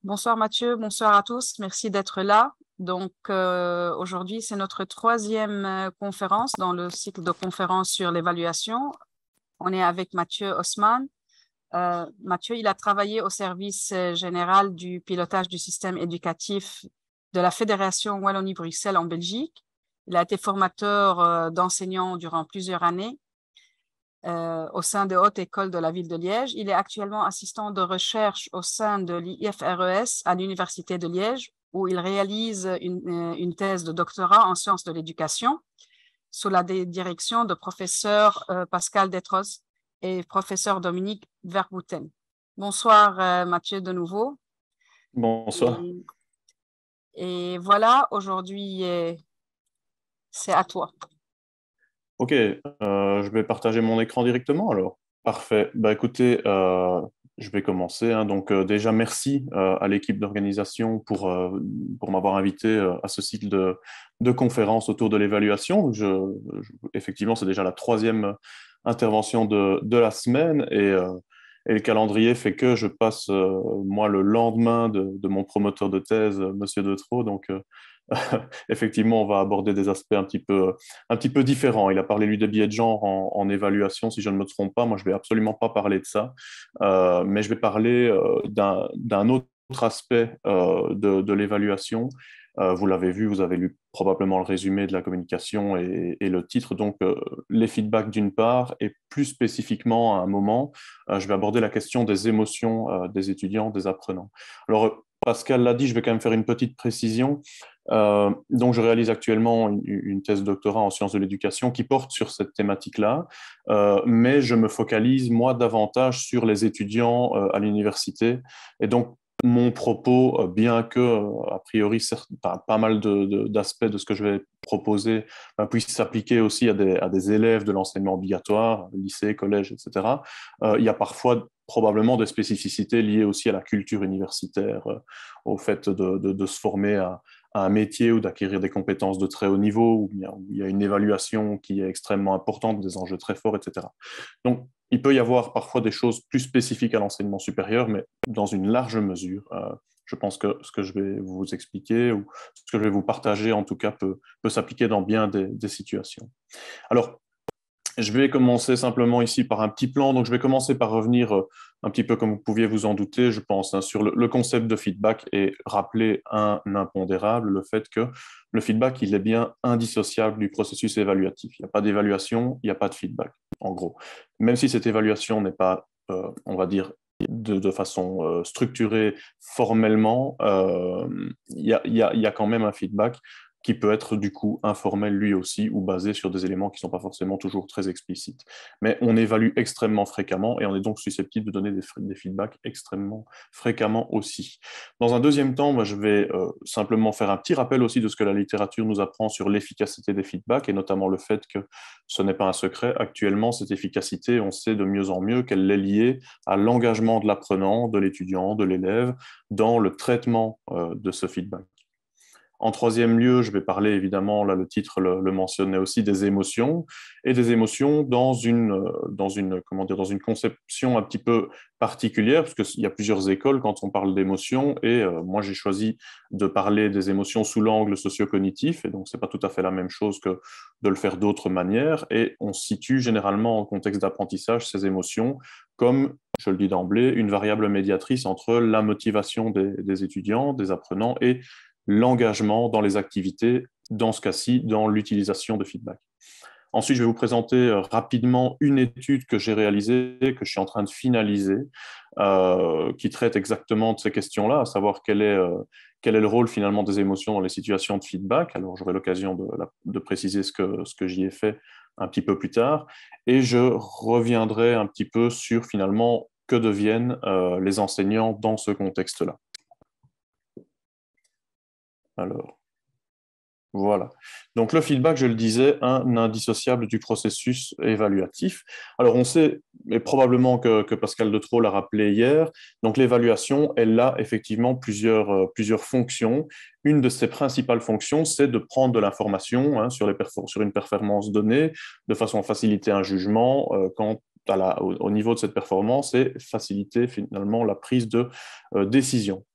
Bonsoir Mathieu, bonsoir à tous, merci d'être là. Donc aujourd'hui, c'est notre troisième conférence dans le cycle de conférences sur l'évaluation. On est avec Mathieu Haussmann. Mathieu, il a travaillé au service général du pilotage du système éducatif de la Fédération Wallonie-Bruxelles en Belgique. Il a été formateur d'enseignants durant plusieurs années au sein de hautes écoles de la ville de Liège. Il est actuellement assistant de recherche au sein de l'IFRES à l'Université de Liège, où il réalise une thèse de doctorat en sciences de l'éducation sous la direction de professeur Pascal Détros et professeur Dominique Verbouten. Bonsoir Mathieu de nouveau. Bonsoir. Et voilà, aujourd'hui, c'est à toi. Ok, je vais partager mon écran directement alors. Parfait. Bah, écoutez, je vais commencer, hein. Donc déjà, merci à l'équipe d'organisation pour m'avoir invité à ce cycle de conférences autour de l'évaluation. Effectivement, c'est déjà la troisième intervention de la semaine et le calendrier fait que je passe, moi, le lendemain de mon promoteur de thèse, Monsieur Detro. Donc, effectivement, on va aborder des aspects un petit peu différents. Il a parlé, lui, des biais de genre en évaluation, si je ne me trompe pas. Moi, je ne vais absolument pas parler de ça, mais je vais parler d'un autre aspect de l'évaluation. Vous l'avez vu, vous avez lu probablement le résumé de la communication et le titre. Donc, les feedbacks d'une part, et plus spécifiquement, à un moment, je vais aborder la question des émotions des étudiants, des apprenants. Alors, Pascal l'a dit, je vais quand même faire une petite précision. Donc, je réalise actuellement une thèse de doctorat en sciences de l'éducation qui porte sur cette thématique-là, mais je me focalise, moi, davantage sur les étudiants à l'université. Et donc, mon propos, bien que, a priori, pas mal d'aspects de ce que je vais proposer puissent s'appliquer aussi à des élèves de l'enseignement obligatoire, lycée, collège, etc., il y a parfois probablement des spécificités liées aussi à la culture universitaire, au fait de se former à un métier ou d'acquérir des compétences de très haut niveau, où il y a une évaluation qui est extrêmement importante, des enjeux très forts, etc. Donc, il peut y avoir parfois des choses plus spécifiques à l'enseignement supérieur, mais dans une large mesure. Je pense que ce que je vais vous expliquer ou ce que je vais vous partager, en tout cas, peut s'appliquer dans bien des situations. Alors, je vais commencer simplement ici par un petit plan. Donc, je vais commencer par revenir un petit peu comme vous pouviez vous en douter, je pense, hein, sur le concept de feedback et rappeler un impondérable, le fait que le feedback, il est bien indissociable du processus évaluatif. Il n'y a pas d'évaluation, il n'y a pas de feedback, en gros. Même si cette évaluation n'est pas, on va dire, de façon structurée formellement, il y a quand même un feedback qui peut être du coup informel lui aussi ou basé sur des éléments qui ne sont pas forcément toujours très explicites. Mais on évalue extrêmement fréquemment et on est donc susceptible de donner des feedbacks extrêmement fréquemment aussi. Dans un deuxième temps, moi, je vais simplement faire un petit rappel aussi de ce que la littérature nous apprend sur l'efficacité des feedbacks et notamment le fait que ce n'est pas un secret. Actuellement, cette efficacité, on sait de mieux en mieux qu'elle est liée à l'engagement de l'apprenant, de l'étudiant, de l'élève dans le traitement de ce feedback. En troisième lieu, je vais parler évidemment, là le titre le mentionnait aussi, des émotions, et des émotions comment dire, dans une conception un petit peu particulière, parce qu'il y a plusieurs écoles quand on parle d'émotions, et moi j'ai choisi de parler des émotions sous l'angle socio-cognitif, et donc c'est pas tout à fait la même chose que de le faire d'autres manières, et on situe généralement en contexte d'apprentissage ces émotions comme, je le dis d'emblée, une variable médiatrice entre la motivation des étudiants, des apprenants, et l'engagement dans les activités, dans ce cas-ci, dans l'utilisation de feedback. Ensuite, je vais vous présenter rapidement une étude que j'ai réalisée, que je suis en train de finaliser, qui traite exactement de ces questions-là, à savoir quel est le rôle finalement des émotions dans les situations de feedback. Alors, j'aurai l'occasion de préciser ce que j'y ai fait un petit peu plus tard. Et je reviendrai un petit peu sur finalement que deviennent les enseignants dans ce contexte-là. Alors, Voilà. Donc le feedback, je le disais, un indissociable du processus évaluatif. Alors on sait, et probablement que Pascal Detreau l'a rappelé hier, donc l'évaluation, elle a effectivement plusieurs fonctions. Une de ses principales fonctions, c'est de prendre de l'information sur une performance donnée, de façon à faciliter un jugement quant au niveau de cette performance et faciliter finalement la prise de décision.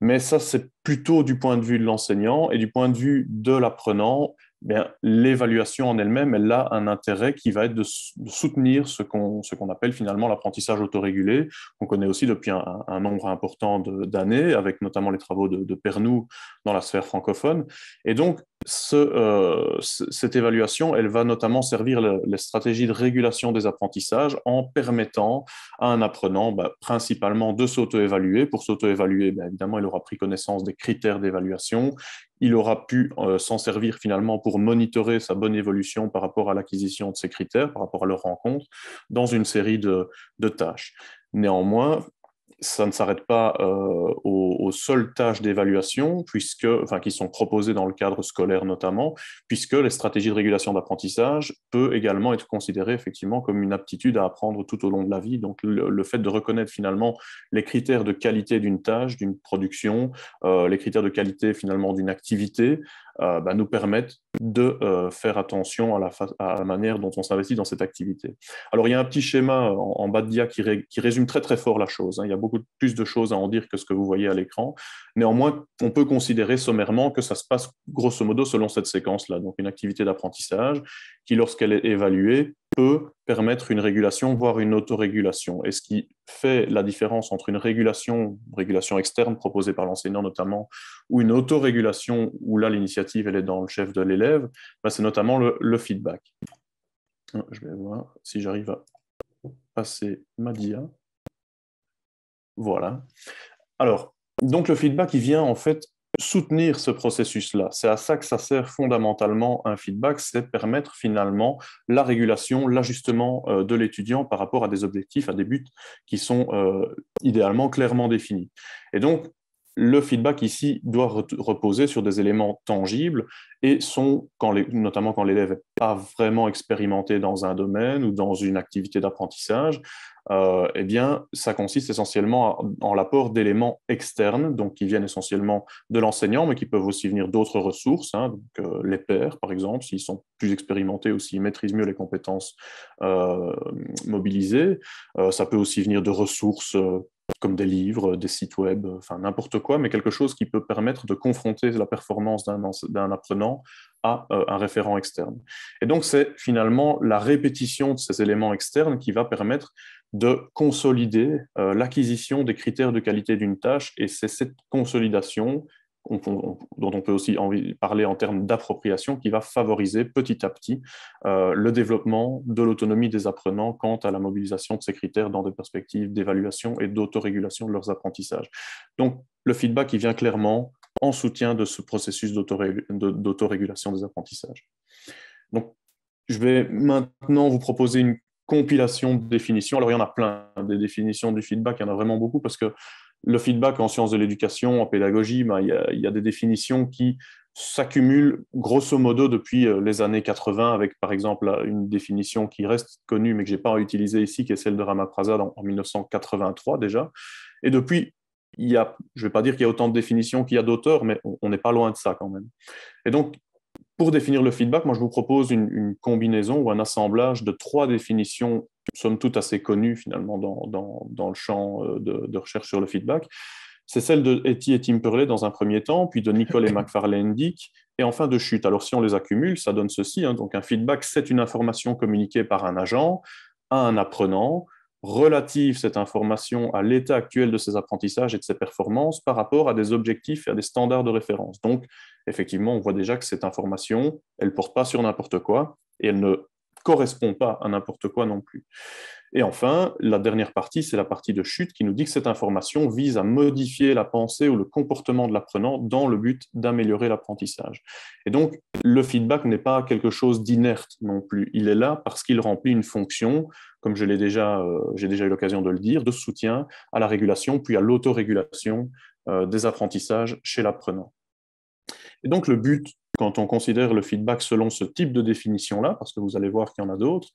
Mais ça, c'est plutôt du point de vue de l'enseignant et du point de vue de l'apprenant. Bien, l'évaluation en elle-même, elle a un intérêt qui va être de soutenir ce qu'on appelle finalement l'apprentissage autorégulé, qu'on connaît aussi depuis un nombre important d'années, avec notamment les travaux de Pernoud dans la sphère francophone. Et donc, cette évaluation, elle va notamment servir les stratégies de régulation des apprentissages en permettant à un apprenant principalement de s'auto-évaluer. Pour s'auto-évaluer, évidemment, il aura pris connaissance des critères d'évaluation. Il aura pu s'en servir finalement pour monitorer sa bonne évolution par rapport à l'acquisition de ces critères, par rapport à leur rencontre, dans une série de tâches. Néanmoins, ça ne s'arrête pas aux seules tâches d'évaluation, qui sont proposées dans le cadre scolaire notamment, puisque les stratégies de régulation d'apprentissage peuvent également être considérées effectivement comme une aptitude à apprendre tout au long de la vie. Donc le fait de reconnaître finalement les critères de qualité d'une tâche, d'une production, les critères de qualité finalement d'une activité, nous permettent de faire attention à la manière dont on s'investit dans cette activité. Alors, il y a un petit schéma en bas de dia qui résume très, très fort la chose. Il y a beaucoup plus de choses à en dire que ce que vous voyez à l'écran. Néanmoins, on peut considérer sommairement que ça se passe grosso modo selon cette séquence-là. Donc, une activité d'apprentissage qui, lorsqu'elle est évaluée, peut permettre une régulation, voire une autorégulation. Et ce qui fait la différence entre une régulation externe proposée par l'enseignant notamment, ou une autorégulation où là l'initiative elle est dans le chef de l'élève, c'est notamment le feedback. Je vais voir si j'arrive à passer ma dia. Voilà. Alors, donc le feedback, il vient en fait soutenir ce processus-là. C'est à ça que ça sert fondamentalement un feedback, c'est permettre finalement la régulation, l'ajustement de l'étudiant par rapport à des objectifs, à des buts qui sont idéalement clairement définis. Et donc, le feedback ici doit reposer sur des éléments tangibles et notamment quand l'élève n'est pas vraiment expérimenté dans un domaine ou dans une activité d'apprentissage, eh bien, ça consiste essentiellement en l'apport d'éléments externes, donc qui viennent essentiellement de l'enseignant, mais qui peuvent aussi venir d'autres ressources, donc les pairs, par exemple, s'ils sont plus expérimentés ou s'ils maîtrisent mieux les compétences mobilisées. Ça peut aussi venir de ressources comme des livres, des sites web, enfin n'importe quoi, mais quelque chose qui peut permettre de confronter la performance d'un apprenant à un référent externe. Et donc, c'est finalement la répétition de ces éléments externes qui va permettre de consolider l'acquisition des critères de qualité d'une tâche, et c'est cette consolidation dont on peut aussi parler en termes d'appropriation, qui va favoriser petit à petit le développement de l'autonomie des apprenants quant à la mobilisation de ces critères dans des perspectives d'évaluation et d'autorégulation de leurs apprentissages. Donc, le feedback, il vient clairement en soutien de ce processus d'autorégulation des apprentissages. Donc, je vais maintenant vous proposer une compilation de définitions. Alors, il y en a plein, des définitions du feedback, il y en a vraiment beaucoup, parce que le feedback en sciences de l'éducation, en pédagogie, il y a des définitions qui s'accumulent grosso modo depuis les années 80, avec par exemple une définition qui reste connue, mais que je n'ai pas utilisée ici, qui est celle de Ramaprasad en 1983 déjà. Et depuis, je ne vais pas dire qu'il y a autant de définitions qu'il y a d'auteurs, mais on n'est pas loin de ça quand même. Et donc, pour définir le feedback, moi je vous propose une combinaison ou un assemblage de 3 définitions, somme toute assez connues finalement dans le champ de recherche sur le feedback. C'est celle de Etty et Timperley dans un premier temps, puis de Nicole et McFarlane-Dick, et enfin de Schutt. Alors si on les accumule, ça donne ceci. Donc un feedback, c'est une information communiquée par un agent à un apprenant, relative cette information à l'état actuel de ses apprentissages et de ses performances par rapport à des objectifs et à des standards de référence. Donc, effectivement, on voit déjà que cette information, elle ne porte pas sur n'importe quoi et elle ne correspond pas à n'importe quoi non plus. Et enfin, la dernière partie, c'est la partie de Schutt qui nous dit que cette information vise à modifier la pensée ou le comportement de l'apprenant dans le but d'améliorer l'apprentissage. Et donc, le feedback n'est pas quelque chose d'inerte non plus. Il est là parce qu'il remplit une fonction, comme j'ai déjà eu l'occasion de le dire, de soutien à la régulation, puis à l'autorégulation des apprentissages chez l'apprenant. Et donc, le but quand on considère le feedback selon ce type de définition-là, parce que vous allez voir qu'il y en a d'autres,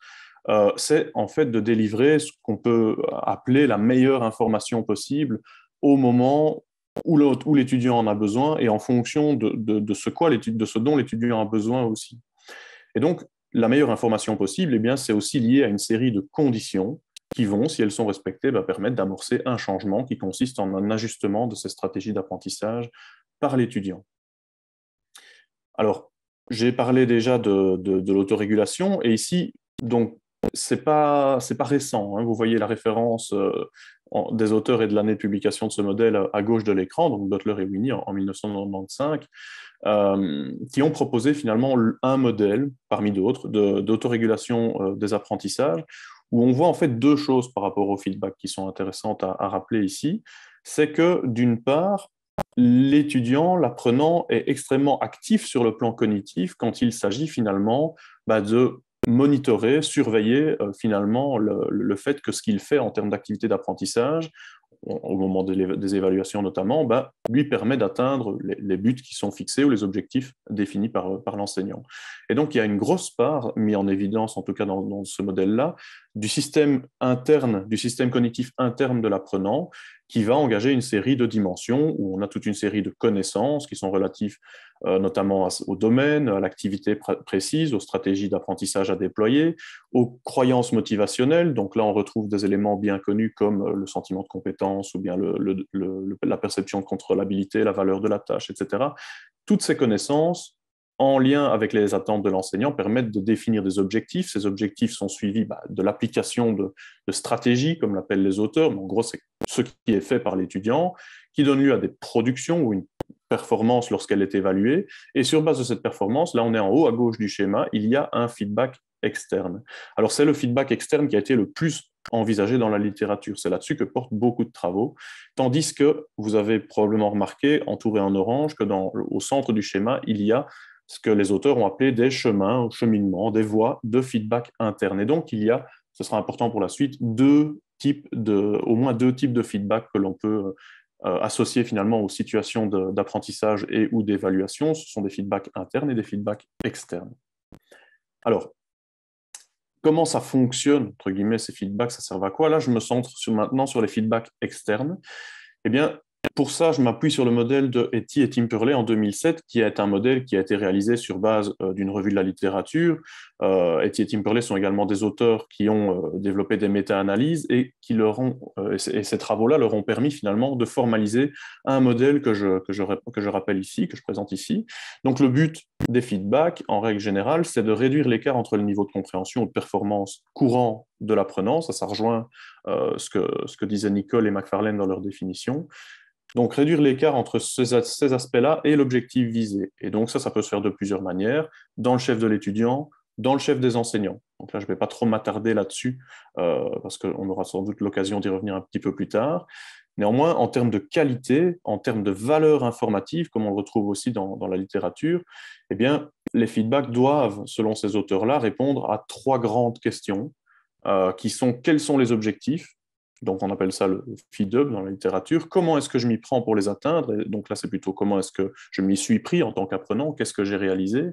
c'est en fait de délivrer ce qu'on peut appeler la meilleure information possible au moment où l'étudiant en a besoin et en fonction de ce dont l'étudiant a besoin aussi. Et donc, la meilleure information possible, eh bien, c'est aussi lié à une série de conditions qui vont, si elles sont respectées, permettre d'amorcer un changement qui consiste en un ajustement de ces stratégies d'apprentissage par l'étudiant. Alors, j'ai parlé déjà de l'autorégulation, et ici, donc, c'est pas récent, hein. Vous voyez la référence des auteurs et de l'année de publication de ce modèle à gauche de l'écran, donc Butler et Winnie en 1995, qui ont proposé finalement un modèle, parmi d'autres, d'autorégulation des apprentissages, où on voit en fait deux choses par rapport au feedback qui sont intéressantes à rappeler ici. C'est que, d'une part, l'étudiant, l'apprenant, est extrêmement actif sur le plan cognitif quand il s'agit finalement de monitorer, surveiller finalement le fait que ce qu'il fait en termes d'activité d'apprentissage, au moment des évaluations notamment, lui permet d'atteindre les buts qui sont fixés ou les objectifs définis par l'enseignant. Et donc, il y a une grosse part, mise en évidence, en tout cas dans ce modèle-là, du système interne, du système cognitif interne de l'apprenant, qui va engager une série de dimensions où on a toute une série de connaissances qui sont relatives notamment au domaine, à l'activité précise, aux stratégies d'apprentissage à déployer, aux croyances motivationnelles. Donc là, on retrouve des éléments bien connus comme le sentiment de compétence ou bien la perception de contrôlabilité, la valeur de la tâche, etc. Toutes ces connaissances, en lien avec les attentes de l'enseignant, permettent de définir des objectifs. Ces objectifs sont suivis de l'application de stratégies, comme l'appellent les auteurs. Mais en gros, c'est ce qui est fait par l'étudiant, qui donne lieu à des productions ou une performance lorsqu'elle est évaluée. Et sur base de cette performance, là, on est en haut à gauche du schéma, il y a un feedback externe. Alors, c'est le feedback externe qui a été le plus envisagé dans la littérature. C'est là-dessus que portent beaucoup de travaux. Tandis que vous avez probablement remarqué, entouré en orange, que au centre du schéma, il y a ce que les auteurs ont appelé des chemins, cheminements, des voies de feedback interne. Et donc, il y a, ce sera important pour la suite, au moins deux types de feedback que l'on peut associés finalement aux situations d'apprentissage et ou d'évaluation. Ce sont des feedbacks internes et des feedbacks externes. Alors, comment ça fonctionne, entre guillemets, ces feedbacks, ça sert à quoi? Là, je me centre maintenant sur les feedbacks externes. Eh bien, pour ça, je m'appuie sur le modèle de Etty et Timperley en 2007, qui est un modèle qui a été réalisé sur base d'une revue de la littérature. Etty et Timperley sont également des auteurs qui ont développé des méta-analyses et ces travaux-là leur ont permis finalement de formaliser un modèle que je rappelle ici, que je présente ici. Donc, le but des feedbacks, en règle générale, c'est de réduire l'écart entre le niveau de compréhension ou de performance courant de l'apprenant. Ça rejoint ce que disaient Nicole et McFarlane dans leur définition. Donc, réduire l'écart entre ces aspects-là et l'objectif visé. Et donc, ça peut se faire de plusieurs manières, dans le chef de l'étudiant, dans le chef des enseignants. Donc là, je ne vais pas trop m'attarder là-dessus, parce qu'on aura sans doute l'occasion d'y revenir un petit peu plus tard. Néanmoins, en termes de qualité, en termes de valeur informative, comme on le retrouve aussi dans la littérature, eh bien, les feedbacks doivent, selon ces auteurs-là, répondre à trois grandes questions, qui sont quels sont les objectifs? Donc, on appelle ça le feed-up dans la littérature. Comment est-ce que je m'y prends pour les atteindre? Et donc là, c'est plutôt comment est-ce que je m'y suis pris en tant qu'apprenant? Qu'est-ce que j'ai réalisé?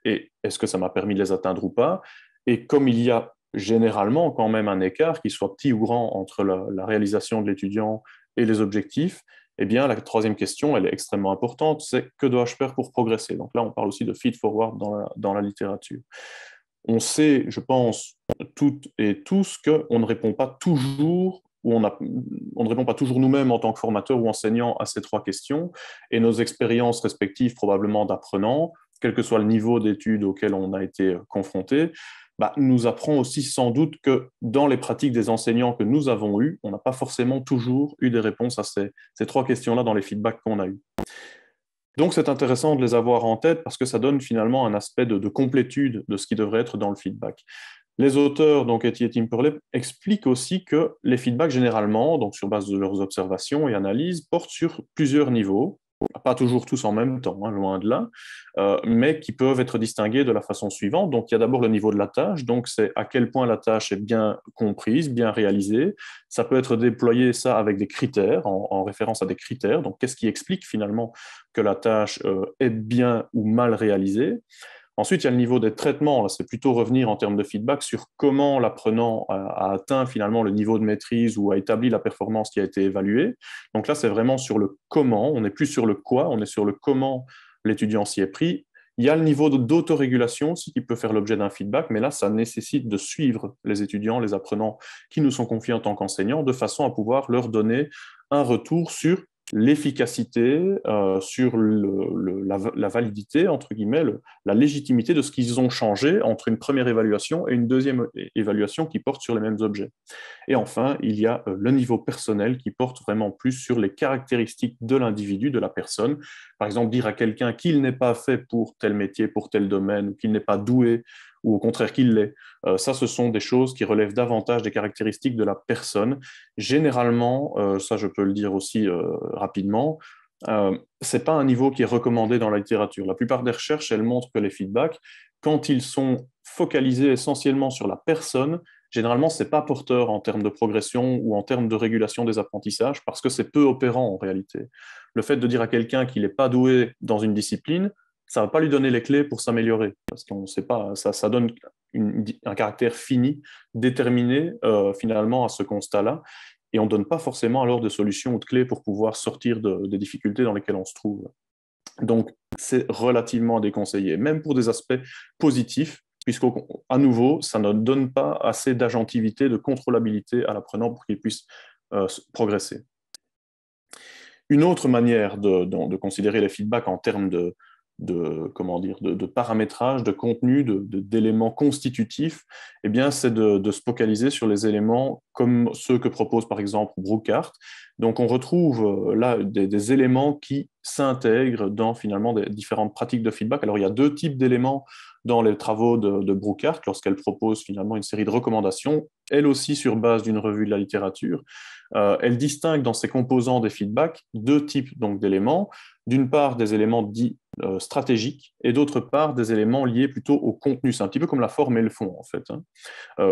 Et est-ce que ça m'a permis de les atteindre ou pas? Et comme il y a généralement quand même un écart, qu'il soit petit ou grand, entre la réalisation de l'étudiant et les objectifs, eh bien, la troisième question, elle est extrêmement importante, c'est que dois-je faire pour progresser? Donc là, on parle aussi de feed-forward dans la littérature. On sait, je pense, toutes et tous, qu'on ne répond pas toujours on ne répond pas toujours nous-mêmes en tant que formateurs ou enseignants à ces trois questions, et nos expériences respectives probablement d'apprenants, quel que soit le niveau d'études auquel on a été confronté, nous apprend aussi sans doute que dans les pratiques des enseignants que nous avons eues, on n'a pas forcément toujours eu des réponses à ces trois questions-là dans les feedbacks qu'on a eus. Donc, c'est intéressant de les avoir en tête parce que ça donne finalement un aspect de complétude de ce qui devrait être dans le feedback. Les auteurs, donc Etty et Timperley, expliquent aussi que les feedbacks, généralement, donc sur base de leurs observations et analyses, portent sur plusieurs niveaux. pas toujours tous en même temps, hein, loin de là, mais qui peuvent être distingués de la façon suivante. Donc, il y a d'abord le niveau de la tâche, donc c'est à quel point la tâche est bien comprise, bien réalisée. Ça peut être déployé, ça, avec des critères, en référence à des critères. Donc, qu'est-ce qui explique finalement que la tâche est bien ou mal réalisée? Ensuite, il y a le niveau des traitements. Là, c'est plutôt revenir en termes de feedback sur comment l'apprenant a atteint finalement le niveau de maîtrise ou a établi la performance qui a été évaluée. Donc là, c'est vraiment sur le comment. On n'est plus sur le quoi, on est sur le comment l'étudiant s'y est pris. Il y a le niveau d'autorégulation aussi qui peut faire l'objet d'un feedback, mais là, ça nécessite de suivre les étudiants, les apprenants qui nous sont confiés en tant qu'enseignants, de façon à pouvoir leur donner un retour sur l'efficacité, sur la validité, entre guillemets, la légitimité de ce qu'ils ont changé entre une première évaluation et une deuxième évaluation qui porte sur les mêmes objets. Et enfin, il y a le niveau personnel qui porte vraiment plus sur les caractéristiques de l'individu, de la personne. Par exemple, dire à quelqu'un qu'il n'est pas fait pour tel métier, pour tel domaine, ou qu'il n'est pas doué, ou au contraire qu'il l'est. Ça, ce sont des choses qui relèvent davantage des caractéristiques de la personne. Généralement, ça je peux le dire aussi rapidement, ce n'est pas un niveau qui est recommandé dans la littérature. La plupart des recherches, elles montrent que les feedbacks, quand ils sont focalisés essentiellement sur la personne, généralement, ce n'est pas porteur en termes de progression ou en termes de régulation des apprentissages parce que c'est peu opérant en réalité. Le fait de dire à quelqu'un qu'il n'est pas doué dans une discipline, ça ne va pas lui donner les clés pour s'améliorer parce qu'on ne sait pas, ça donne un caractère fini, déterminé finalement à ce constat-là. Et on ne donne pas forcément alors de solutions ou de clés pour pouvoir sortir des difficultés dans lesquelles on se trouve. Donc, c'est relativement déconseillé, même pour des aspects positifs, puisqu'à nouveau, ça ne donne pas assez d'agentivité, de contrôlabilité à l'apprenant pour qu'il puisse progresser. Une autre manière de considérer les feedbacks en termes comment dire, de paramétrage, de contenu, d'éléments constitutifs, eh bien, c'est de se focaliser sur les éléments comme ceux que propose par exemple Brouckaert. Donc, on retrouve là des éléments qui s'intègrent dans finalement des différentes pratiques de feedback. Alors, il y a deux types d'éléments dans les travaux de Brouckaert, lorsqu'elle propose finalement une série de recommandations, elle aussi sur base d'une revue de la littérature. Elle distingue dans ses composants des feedbacks deux types donc d'éléments. D'une part, des éléments dits stratégiques et d'autre part, des éléments liés plutôt au contenu. C'est un petit peu comme la forme et le fond, en fait, hein,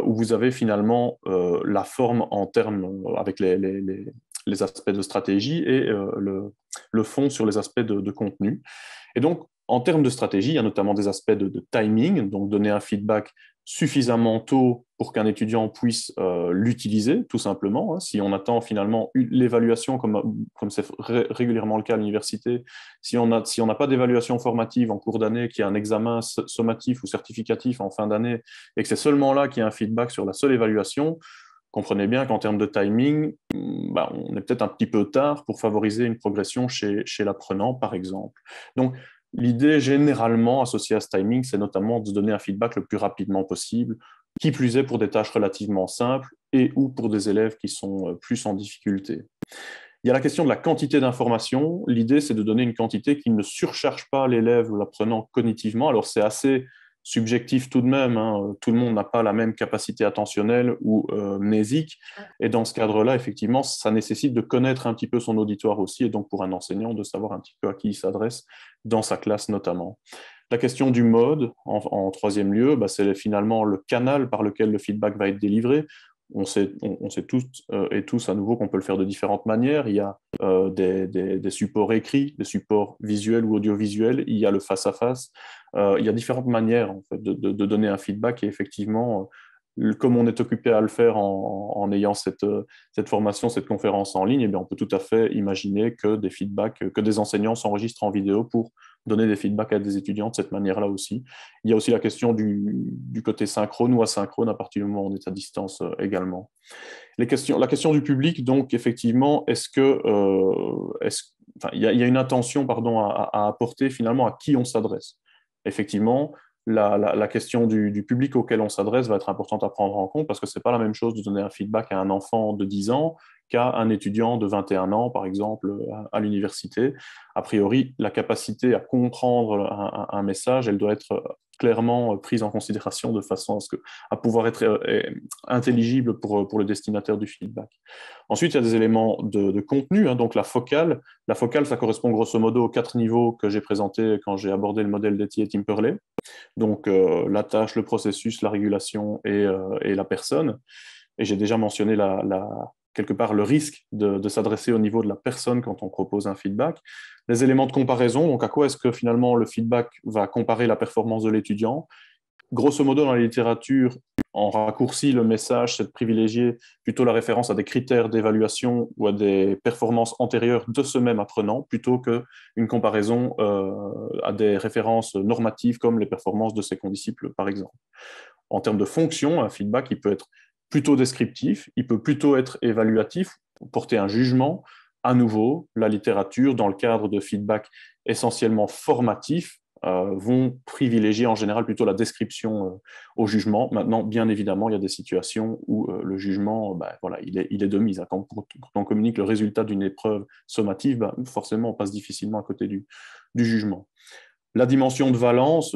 où vous avez finalement la forme en termes avec les aspects de stratégie et le fond sur les aspects de contenu. Et donc, en termes de stratégie, il y a notamment des aspects de timing, donc donner un feedback suffisamment tôt pour qu'un étudiant puisse l'utiliser, tout simplement. Hein. Si on attend finalement l'évaluation, comme c'est régulièrement le cas à l'université, si on n'a pas d'évaluation formative en cours d'année, qu'il y a un examen sommatif ou certificatif en fin d'année, et que c'est seulement là qu'il y a un feedback sur la seule évaluation, comprenez bien qu'en termes de timing, on est peut-être un petit peu tard pour favoriser une progression chez l'apprenant, par exemple. Donc, l'idée généralement associée à ce timing, c'est notamment de donner un feedback le plus rapidement possible, qui plus est pour des tâches relativement simples et ou pour des élèves qui sont plus en difficulté. Il y a la question de la quantité d'informations. L'idée, c'est de donner une quantité qui ne surcharge pas l'élève ou l'apprenant cognitivement. Alors, c'est assez subjectif tout de même. Hein. Tout le monde n'a pas la même capacité attentionnelle ou mnésique. Et dans ce cadre-là, effectivement, ça nécessite de connaître un petit peu son auditoire aussi, et donc pour un enseignant, de savoir un petit peu à qui il s'adresse, dans sa classe notamment. La question du mode, en troisième lieu, c'est finalement le canal par lequel le feedback va être délivré. On sait tous et tous à nouveau qu'on peut le faire de différentes manières. Il y a des supports écrits, des supports visuels ou audiovisuels, il y a le face-à-face. Il y a différentes manières en fait, de donner un feedback et effectivement, comme on est occupé à le faire en ayant cette formation, cette conférence en ligne, eh bien, on peut tout à fait imaginer que des feedbacks, que des enseignants s'enregistrent en vidéo pour donner des feedbacks à des étudiants de cette manière-là aussi. Il y a aussi la question du côté synchrone ou asynchrone à partir du moment où on est à distance également. La question du public, donc effectivement, il y a une intention à apporter finalement à qui on s'adresse. Effectivement, la question du public auquel on s'adresse va être importante à prendre en compte parce que ce n'est pas la même chose de donner un feedback à un enfant de 10 ans qu'à un étudiant de 21 ans, par exemple, à l'université. A priori, la capacité à comprendre un message, elle doit être clairement prises en considération de façon à pouvoir être intelligible pour le destinataire du feedback. Ensuite, il y a des éléments de contenu, hein, donc la focale. La focale, ça correspond grosso modo aux 4 niveaux que j'ai présentés quand j'ai abordé le modèle d'Etty et Timperley. Donc la tâche, le processus, la régulation et la personne. Et j'ai déjà mentionné quelque part le risque de s'adresser au niveau de la personne quand on propose un feedback. Les éléments de comparaison, donc à quoi est-ce que finalement le feedback va comparer la performance de l'étudiant? Grosso modo, dans la littérature, en raccourci, le message, c'est de privilégier plutôt la référence à des critères d'évaluation ou à des performances antérieures de ce même apprenant, plutôt qu'une comparaison à des références normatives comme les performances de ses condisciples, par exemple. En termes de fonction, un feedback, il peut être plutôt descriptif, il peut plutôt être évaluatif, porter un jugement. À nouveau, la littérature, dans le cadre de feedback essentiellement formatif, vont privilégier en général plutôt la description au jugement. Maintenant, bien évidemment, il y a des situations où le jugement, voilà, il est de mise. Quand on communique le résultat d'une épreuve sommative, forcément, on passe difficilement à côté du jugement. La dimension de valence,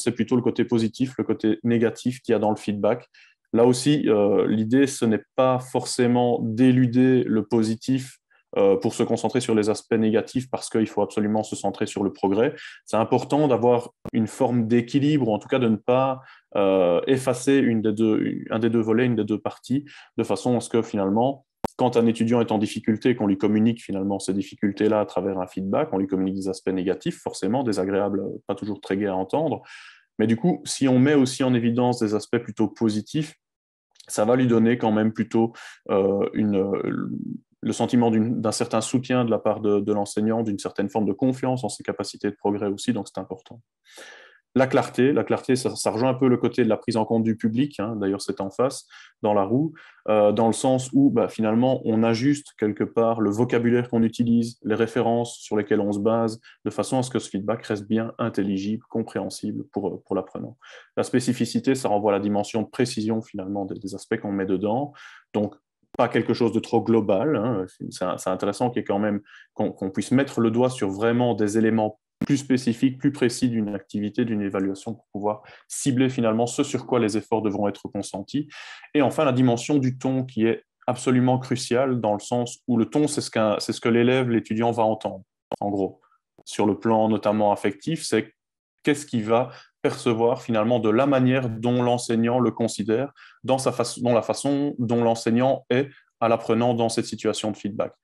c'est plutôt le côté positif, le côté négatif qu'il y a dans le feedback. Là aussi, l'idée, ce n'est pas forcément d'éluder le positif pour se concentrer sur les aspects négatifs parce qu'il faut absolument se centrer sur le progrès. C'est important d'avoir une forme d'équilibre, ou en tout cas de ne pas effacer un des deux volets, une des deux parties, de façon à ce que finalement, quand un étudiant est en difficulté, qu'on lui communique finalement ces difficultés-là à travers un feedback, on lui communique des aspects négatifs, forcément, désagréables, pas toujours très gais à entendre. Mais du coup, si on met aussi en évidence des aspects plutôt positifs, ça va lui donner quand même plutôt le sentiment d'un certain soutien de la part de l'enseignant, d'une certaine forme de confiance en ses capacités de progrès aussi, donc c'est important. La clarté, ça rejoint un peu le côté de la prise en compte du public, hein, d'ailleurs c'est en face, dans la roue, dans le sens où finalement on ajuste quelque part le vocabulaire qu'on utilise, les références sur lesquelles on se base, de façon à ce que ce feedback reste bien intelligible, compréhensible pour l'apprenant. La spécificité, ça renvoie à la dimension de précision finalement des aspects qu'on met dedans, donc pas quelque chose de trop global, hein. C'est intéressant qu'il y ait quand même qu'on puisse mettre le doigt sur vraiment des éléments plus spécifique, plus précis d'une activité, d'une évaluation pour pouvoir cibler finalement ce sur quoi les efforts devront être consentis. Et enfin, la dimension du ton qui est absolument cruciale dans le sens où le ton, c'est ce que l'élève, l'étudiant va entendre, en gros. Sur le plan notamment affectif, c'est qu'est-ce qu'il va percevoir finalement de la manière dont l'enseignant le considère, dans la façon dont l'enseignant est à l'apprenant dans cette situation de feedback.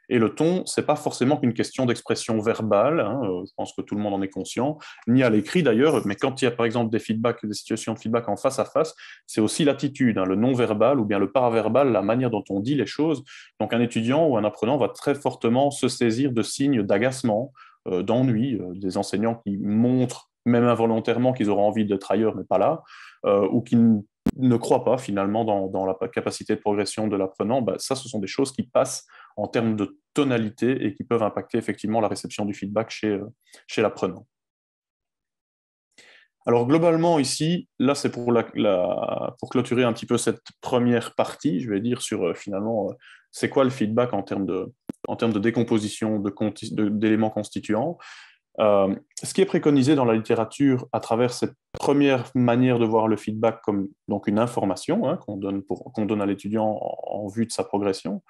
Et le ton, ce n'est pas forcément qu'une question d'expression verbale, hein, je pense que tout le monde en est conscient, ni à l'écrit d'ailleurs, mais quand il y a par exemple des situations de feedback en face à face, c'est aussi l'attitude, hein, le non-verbal ou bien le paraverbal, la manière dont on dit les choses. Donc un étudiant ou un apprenant va très fortement se saisir de signes d'agacement, d'ennui, des enseignants qui montrent, même involontairement, qu'ils auront envie d'être ailleurs, mais pas là, ou qui ne croient pas finalement dans la capacité de progression de l'apprenant. Ça, ce sont des choses qui passent en termes de tonalité et qui peuvent impacter effectivement la réception du feedback chez l'apprenant. Alors globalement ici, là c'est pour clôturer un petit peu cette première partie, je vais dire sur finalement c'est quoi le feedback en termes de décomposition d'éléments constituants. Ce qui est préconisé dans la littérature à travers cette première manière de voir le feedback comme donc une information, hein, qu'on donne à l'étudiant en vue de sa progression,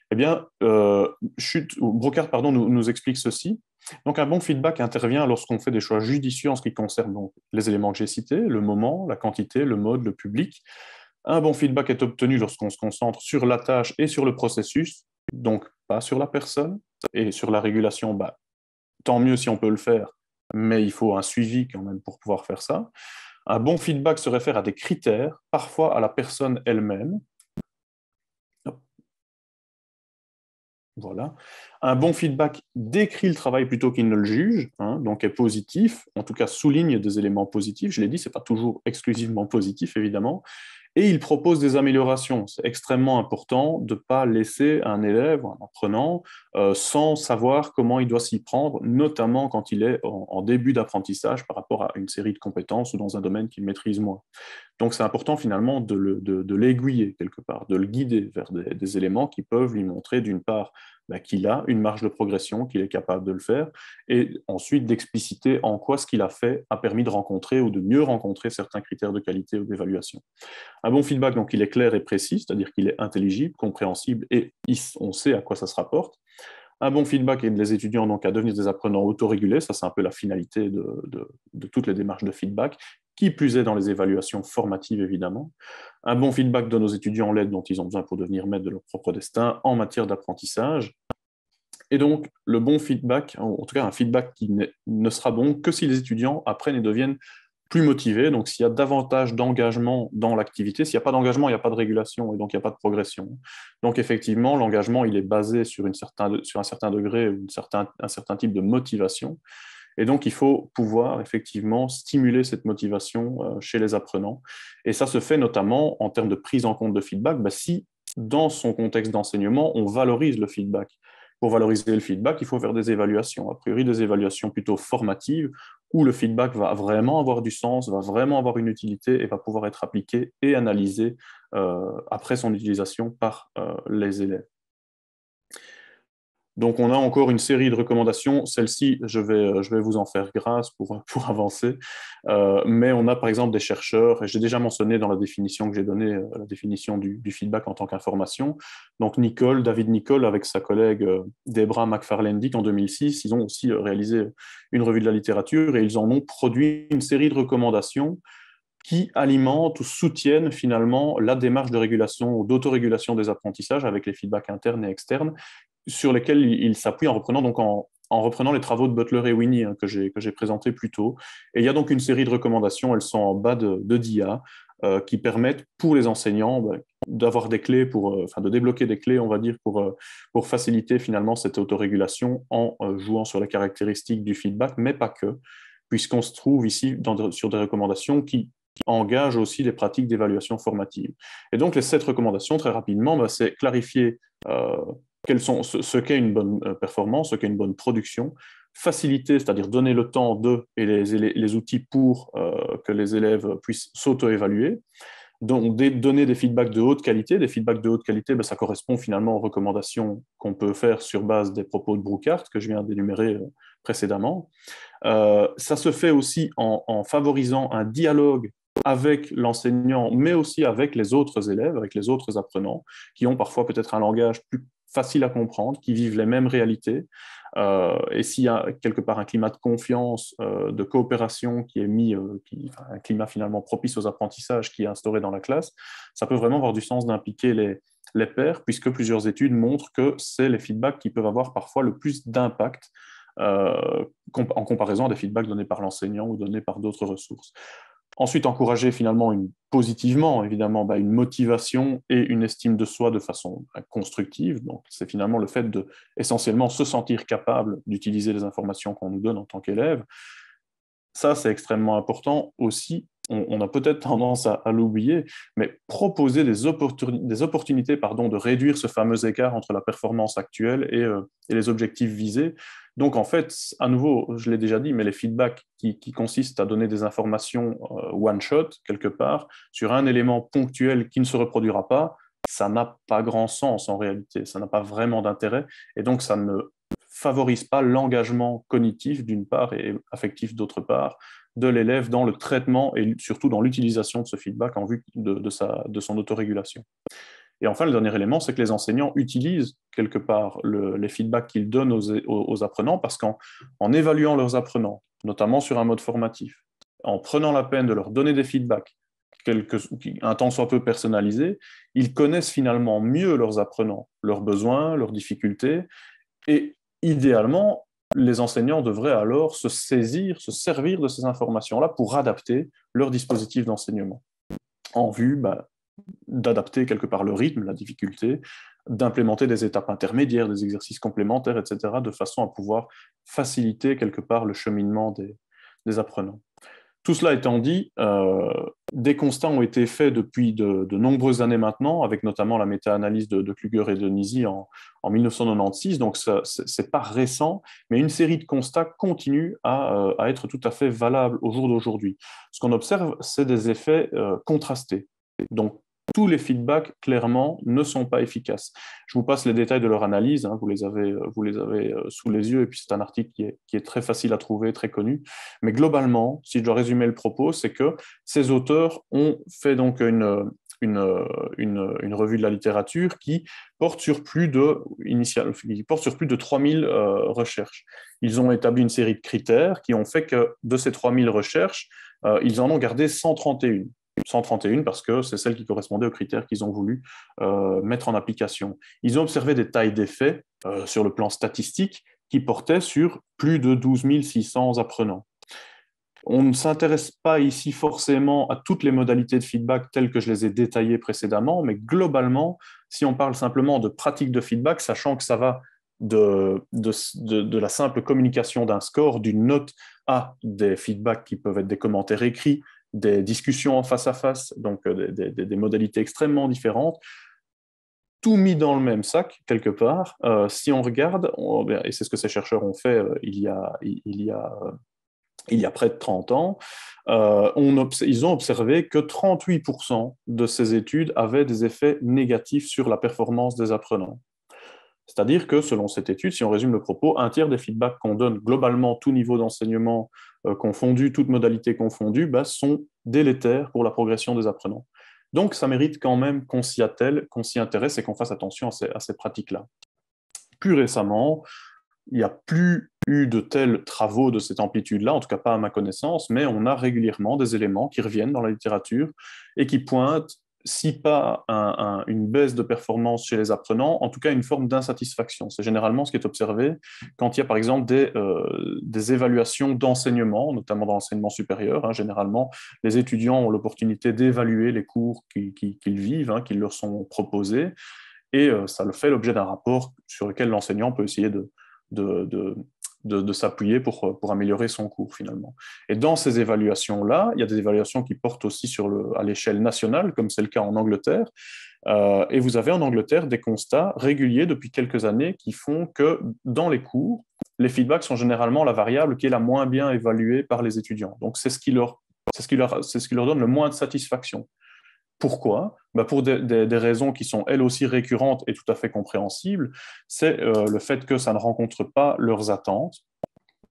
eh bien, Brocard nous explique ceci. Donc, un bon feedback intervient lorsqu'on fait des choix judicieux en ce qui concerne donc, les éléments que j'ai cités, le moment, la quantité, le mode, le public. Un bon feedback est obtenu lorsqu'on se concentre sur la tâche et sur le processus, donc pas sur la personne. Et sur la régulation, tant mieux si on peut le faire, mais il faut un suivi quand même pour pouvoir faire ça. Un bon feedback se réfère à des critères, parfois à la personne elle-même. Voilà. Un bon feedback décrit le travail plutôt qu'il ne le juge, hein, donc est positif, en tout cas souligne des éléments positifs. Je l'ai dit, ce n'est pas toujours exclusivement positif, évidemment. Et il propose des améliorations. C'est extrêmement important de ne pas laisser un élève ou un apprenant sans savoir comment il doit s'y prendre, notamment quand il est en début d'apprentissage par rapport à une série de compétences ou dans un domaine qu'il maîtrise moins. Donc, c'est important finalement de l'aiguiller quelque part, de le guider vers des éléments qui peuvent lui montrer d'une part qu'il a une marge de progression, qu'il est capable de le faire, et ensuite d'expliciter en quoi ce qu'il a fait a permis de rencontrer ou de mieux rencontrer certains critères de qualité ou d'évaluation. Un bon feedback, donc, il est clair et précis, c'est-à-dire qu'il est intelligible, compréhensible, et on sait à quoi ça se rapporte. Un bon feedback aide les étudiants donc, à devenir des apprenants autorégulés, ça c'est un peu la finalité de toutes les démarches de feedback, qui plus est dans les évaluations formatives évidemment. Un bon feedback donne aux étudiants l'aide dont ils ont besoin pour devenir maîtres de leur propre destin en matière d'apprentissage. Et donc, le bon feedback, en tout cas un feedback qui ne sera bon que si les étudiants apprennent et deviennent plus motivés. Donc, s'il y a davantage d'engagement dans l'activité, s'il n'y a pas d'engagement, il n'y a pas de régulation et donc il n'y a pas de progression. Donc, effectivement, l'engagement, il est basé sur un certain degré ou un certain type de motivation. Et donc, il faut pouvoir effectivement stimuler cette motivation chez les apprenants. Et ça se fait notamment en termes de prise en compte de feedback, si dans son contexte d'enseignement, on valorise le feedback. Pour valoriser le feedback, il faut faire des évaluations, a priori des évaluations plutôt formatives, où le feedback va vraiment avoir du sens, va vraiment avoir une utilité et va pouvoir être appliqué et analysé après son utilisation par les élèves. Donc, on a encore une série de recommandations. Celle-ci, je vais vous en faire grâce pour avancer. Mais on a par exemple des chercheurs, et j'ai déjà mentionné dans la définition que j'ai donnée, la définition du feedback en tant qu'information. Donc, David Nicol, avec sa collègue Debra McFarlane-Dick en 2006, ils ont aussi réalisé une revue de la littérature et ils en ont produit une série de recommandations qui alimentent ou soutiennent finalement la démarche de régulation ou d'autorégulation des apprentissages avec les feedbacks internes et externes, sur lesquels il s'appuie en reprenant les travaux de Butler et Winnie que j'ai présentés plus tôt. Et il y a donc une série de recommandations, elles sont en bas de DIA, qui permettent pour les enseignants d'avoir des clés, de débloquer des clés, on va dire, pour faciliter finalement cette autorégulation en jouant sur les caractéristiques du feedback, mais pas que, puisqu'on se trouve ici sur des recommandations qui engagent aussi les pratiques d'évaluation formative. Et donc les 7 recommandations, très rapidement, c'est clarifier ce qu'est une bonne performance, ce qu'est une bonne production, faciliter, c'est-à-dire donner le temps et les outils pour que les élèves puissent s'auto-évaluer, donc donner des feedbacks de haute qualité. Des feedbacks de haute qualité, ça correspond finalement aux recommandations qu'on peut faire sur base des propos de Brookhart, que je viens d'énumérer précédemment. Ça se fait aussi en favorisant un dialogue avec l'enseignant, mais aussi avec les autres élèves, avec les autres apprenants, qui ont parfois peut-être un langage plus facile à comprendre, qui vivent les mêmes réalités. Et s'il y a quelque part un climat de confiance, de coopération qui est un climat finalement propice aux apprentissages qui est instauré dans la classe, ça peut vraiment avoir du sens d'impliquer les pairs, puisque plusieurs études montrent que c'est les feedbacks qui peuvent avoir parfois le plus d'impact en comparaison à des feedbacks donnés par l'enseignant ou donnés par d'autres ressources. Ensuite, encourager finalement positivement, évidemment, une motivation et une estime de soi de façon constructive. Donc, c'est finalement le fait de essentiellement se sentir capable d'utiliser les informations qu'on nous donne en tant qu'élève. Ça, c'est extrêmement important aussi. On a peut-être tendance à l'oublier, mais proposer des opportunités de réduire ce fameux écart entre la performance actuelle et les objectifs visés. Donc, en fait, à nouveau, je l'ai déjà dit, mais les feedbacks qui consistent à donner des informations one-shot, quelque part, sur un élément ponctuel qui ne se reproduira pas, ça n'a pas grand sens en réalité, ça n'a pas vraiment d'intérêt, et donc ça ne favorise pas l'engagement cognitif d'une part et affectif d'autre part de l'élève dans le traitement et surtout dans l'utilisation de ce feedback en vue de son autorégulation. Et enfin, le dernier élément, c'est que les enseignants utilisent quelque part les feedbacks qu'ils donnent aux apprenants parce qu'en évaluant leurs apprenants, notamment sur un mode formatif, en prenant la peine de leur donner des feedbacks, un temps soit peu personnalisé, ils connaissent finalement mieux leurs apprenants, leurs besoins, leurs difficultés, et idéalement, les enseignants devraient alors se servir de ces informations-là pour adapter leur dispositif d'enseignement en vue d'adapter quelque part le rythme, la difficulté, d'implémenter des étapes intermédiaires, des exercices complémentaires, etc., de façon à pouvoir faciliter quelque part le cheminement des apprenants. Tout cela étant dit, des constats ont été faits depuis de nombreuses années maintenant, avec notamment la méta-analyse de Kluger et de Nisi en 1996, donc ce n'est pas récent, mais une série de constats continue à être tout à fait valable au jour d'aujourd'hui. Ce qu'on observe, c'est des effets contrastés. Donc, tous les feedbacks, clairement, ne sont pas efficaces. Je vous passe les détails de leur analyse, hein, vous les avez sous les yeux, et puis c'est un article qui est très facile à trouver, très connu. Mais globalement, si je dois résumer le propos, c'est que ces auteurs ont fait donc une revue de la littérature qui porte sur plus de 3000 recherches. Ils ont établi une série de critères qui ont fait que de ces 3000 recherches, ils en ont gardé 131. 131 parce que c'est celles qui correspondaient aux critères qu'ils ont voulu mettre en application. Ils ont observé des tailles d'effets sur le plan statistique qui portaient sur plus de 12 600 apprenants. On ne s'intéresse pas ici forcément à toutes les modalités de feedback telles que je les ai détaillées précédemment, mais globalement, si on parle simplement de pratique de feedback, sachant que ça va de la simple communication d'un score, d'une note, à des feedbacks qui peuvent être des commentaires écrits, des discussions en face à face, donc des modalités extrêmement différentes, tout mis dans le même sac, quelque part. Si on regarde, et c'est ce que ces chercheurs ont fait il y a près de 30 ans, ils ont observé que 38% de ces études avaient des effets négatifs sur la performance des apprenants. C'est-à-dire que, selon cette étude, si on résume le propos, un tiers des feedbacks qu'on donne globalement, tout niveau d'enseignement confondu, toutes modalités confondues, sont délétères pour la progression des apprenants. Donc, ça mérite quand même qu'on s'y attelle, qu'on s'y intéresse et qu'on fasse attention à ces pratiques-là. Plus récemment, il n'y a plus eu de tels travaux de cette amplitude-là, en tout cas pas à ma connaissance, mais on a régulièrement des éléments qui reviennent dans la littérature et qui pointent, si pas une baisse de performance chez les apprenants, en tout cas une forme d'insatisfaction. C'est généralement ce qui est observé quand il y a par exemple des évaluations d'enseignement, notamment dans l'enseignement supérieur. Hein. Généralement, les étudiants ont l'opportunité d'évaluer les cours qu'ils vivent, hein, qui leur sont proposés, et ça le fait l'objet d'un rapport sur lequel l'enseignant peut essayer de s'appuyer pour améliorer son cours finalement. Et dans ces évaluations-là, il y a des évaluations qui portent aussi à l'échelle nationale, comme c'est le cas en Angleterre. Et vous avez en Angleterre des constats réguliers depuis quelques années qui font que dans les cours, les feedbacks sont généralement la variable qui est la moins bien évaluée par les étudiants. Donc c'est ce qui leur donne le moins de satisfaction. Pourquoi? Pour des raisons qui sont elles aussi récurrentes et tout à fait compréhensibles. C'est le fait que ça ne rencontre pas leurs attentes.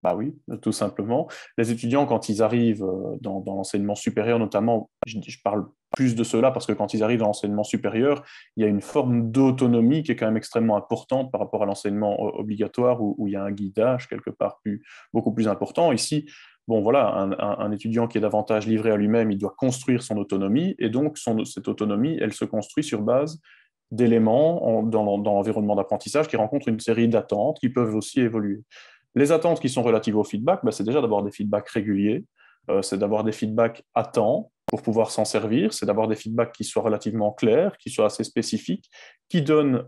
Bah oui, tout simplement. Les étudiants, quand ils arrivent dans l'enseignement supérieur, notamment, je parle plus de cela parce que quand ils arrivent dans l'enseignement supérieur, il y a une forme d'autonomie qui est quand même extrêmement importante par rapport à l'enseignement obligatoire où il y a un guidage quelque part beaucoup plus important. Ici, bon, voilà, un étudiant qui est davantage livré à lui-même, il doit construire son autonomie, et donc cette autonomie, elle se construit sur base d'éléments dans l'environnement d'apprentissage qui rencontrent une série d'attentes qui peuvent aussi évoluer. Les attentes qui sont relatives au feedback, c'est déjà d'avoir des feedbacks réguliers, c'est d'avoir des feedbacks à temps pour pouvoir s'en servir, c'est d'avoir des feedbacks qui soient relativement clairs, qui soient assez spécifiques, qui donnent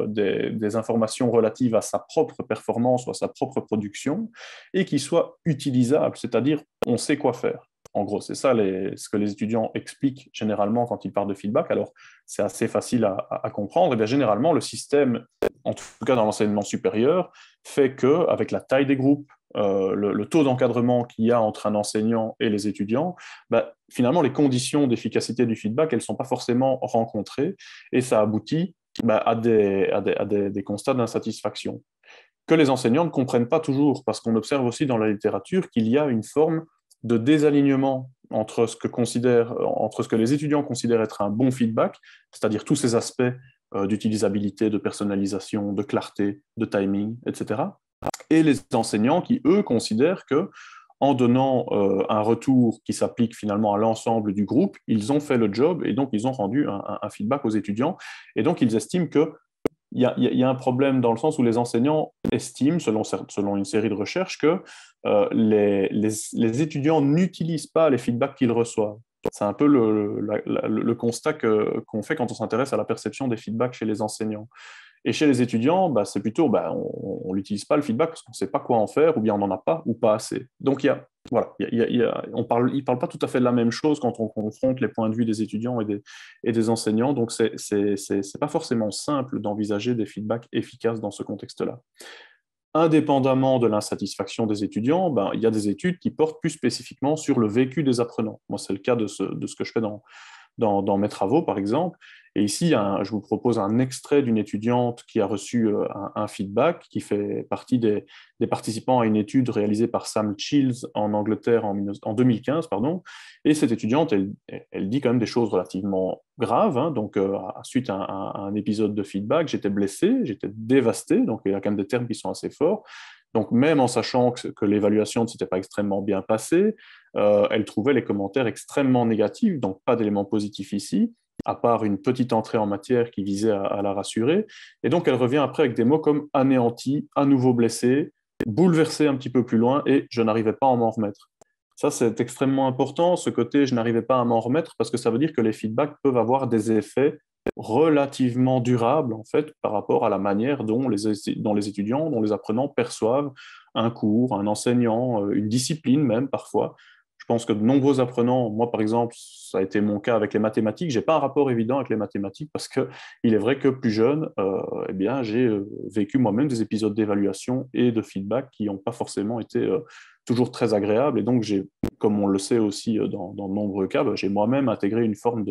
des informations relatives à sa propre performance ou à sa propre production, et qui soient utilisables, c'est-à-dire on sait quoi faire. En gros, c'est ça ce que les étudiants expliquent généralement quand ils parlent de feedback. Alors, c'est assez facile à comprendre. Et bien, généralement, le système, en tout cas dans l'enseignement supérieur, fait qu'avec la taille des groupes, le taux d'encadrement qu'il y a entre un enseignant et les étudiants, finalement, les conditions d'efficacité du feedback, elles ne sont pas forcément rencontrées, et ça aboutit à des constats d'insatisfaction que les enseignants ne comprennent pas toujours, parce qu'on observe aussi dans la littérature qu'il y a une forme de désalignement entre ce que les étudiants considèrent être un bon feedback, c'est-à-dire tous ces aspects d'utilisabilité, de personnalisation, de clarté, de timing, etc., et les enseignants qui, eux, considèrent que en donnant un retour qui s'applique finalement à l'ensemble du groupe, ils ont fait le job et donc ils ont rendu un feedback aux étudiants. Et donc ils estiment que il y a un problème dans le sens où les enseignants estiment, selon une série de recherches, que les étudiants n'utilisent pas les feedbacks qu'ils reçoivent. C'est un peu le constat qu'on fait quand on s'intéresse à la perception des feedbacks chez les enseignants. Et chez les étudiants, c'est plutôt, on l'utilise pas le feedback parce qu'on ne sait pas quoi en faire, ou bien on n'en a pas, ou pas assez. Donc, ils parlent pas tout à fait de la même chose quand on confronte les points de vue des étudiants et des enseignants. Donc, c'est pas forcément simple d'envisager des feedbacks efficaces dans ce contexte-là. Indépendamment de l'insatisfaction des étudiants, il y a des études qui portent plus spécifiquement sur le vécu des apprenants. Moi, c'est le cas de ce que je fais dans mes travaux, par exemple. Et ici, je vous propose un extrait d'une étudiante qui a reçu un feedback, qui fait partie des participants à une étude réalisée par Sam Childs en Angleterre en 2015. Pardon. Et cette étudiante, elle dit quand même des choses relativement graves. Hein. Donc, suite à un épisode de feedback, j'étais blessé, j'étais dévasté. Donc, il y a quand même des termes qui sont assez forts. Donc, même en sachant que l'évaluation ne s'était pas extrêmement bien passée, elle trouvait les commentaires extrêmement négatifs, donc pas d'éléments positifs ici, à part une petite entrée en matière qui visait à la rassurer. Et donc, elle revient après avec des mots comme anéanti, à nouveau blessé, bouleversé un petit peu plus loin, et je n'arrivais pas à m'en remettre. Ça, c'est extrêmement important, ce côté je n'arrivais pas à m'en remettre, parce que ça veut dire que les feedbacks peuvent avoir des effets relativement durables, en fait, par rapport à la manière dont les étudiants, dont les apprenants perçoivent un cours, un enseignant, une discipline même, parfois. Je pense que de nombreux apprenants, moi par exemple, ça a été mon cas avec les mathématiques, j'ai pas un rapport évident avec les mathématiques parce que il est vrai que plus jeune, j'ai vécu moi-même des épisodes d'évaluation et de feedback qui n'ont pas forcément été toujours très agréables. Et donc, comme on le sait aussi dans de nombreux cas, j'ai moi-même intégré une forme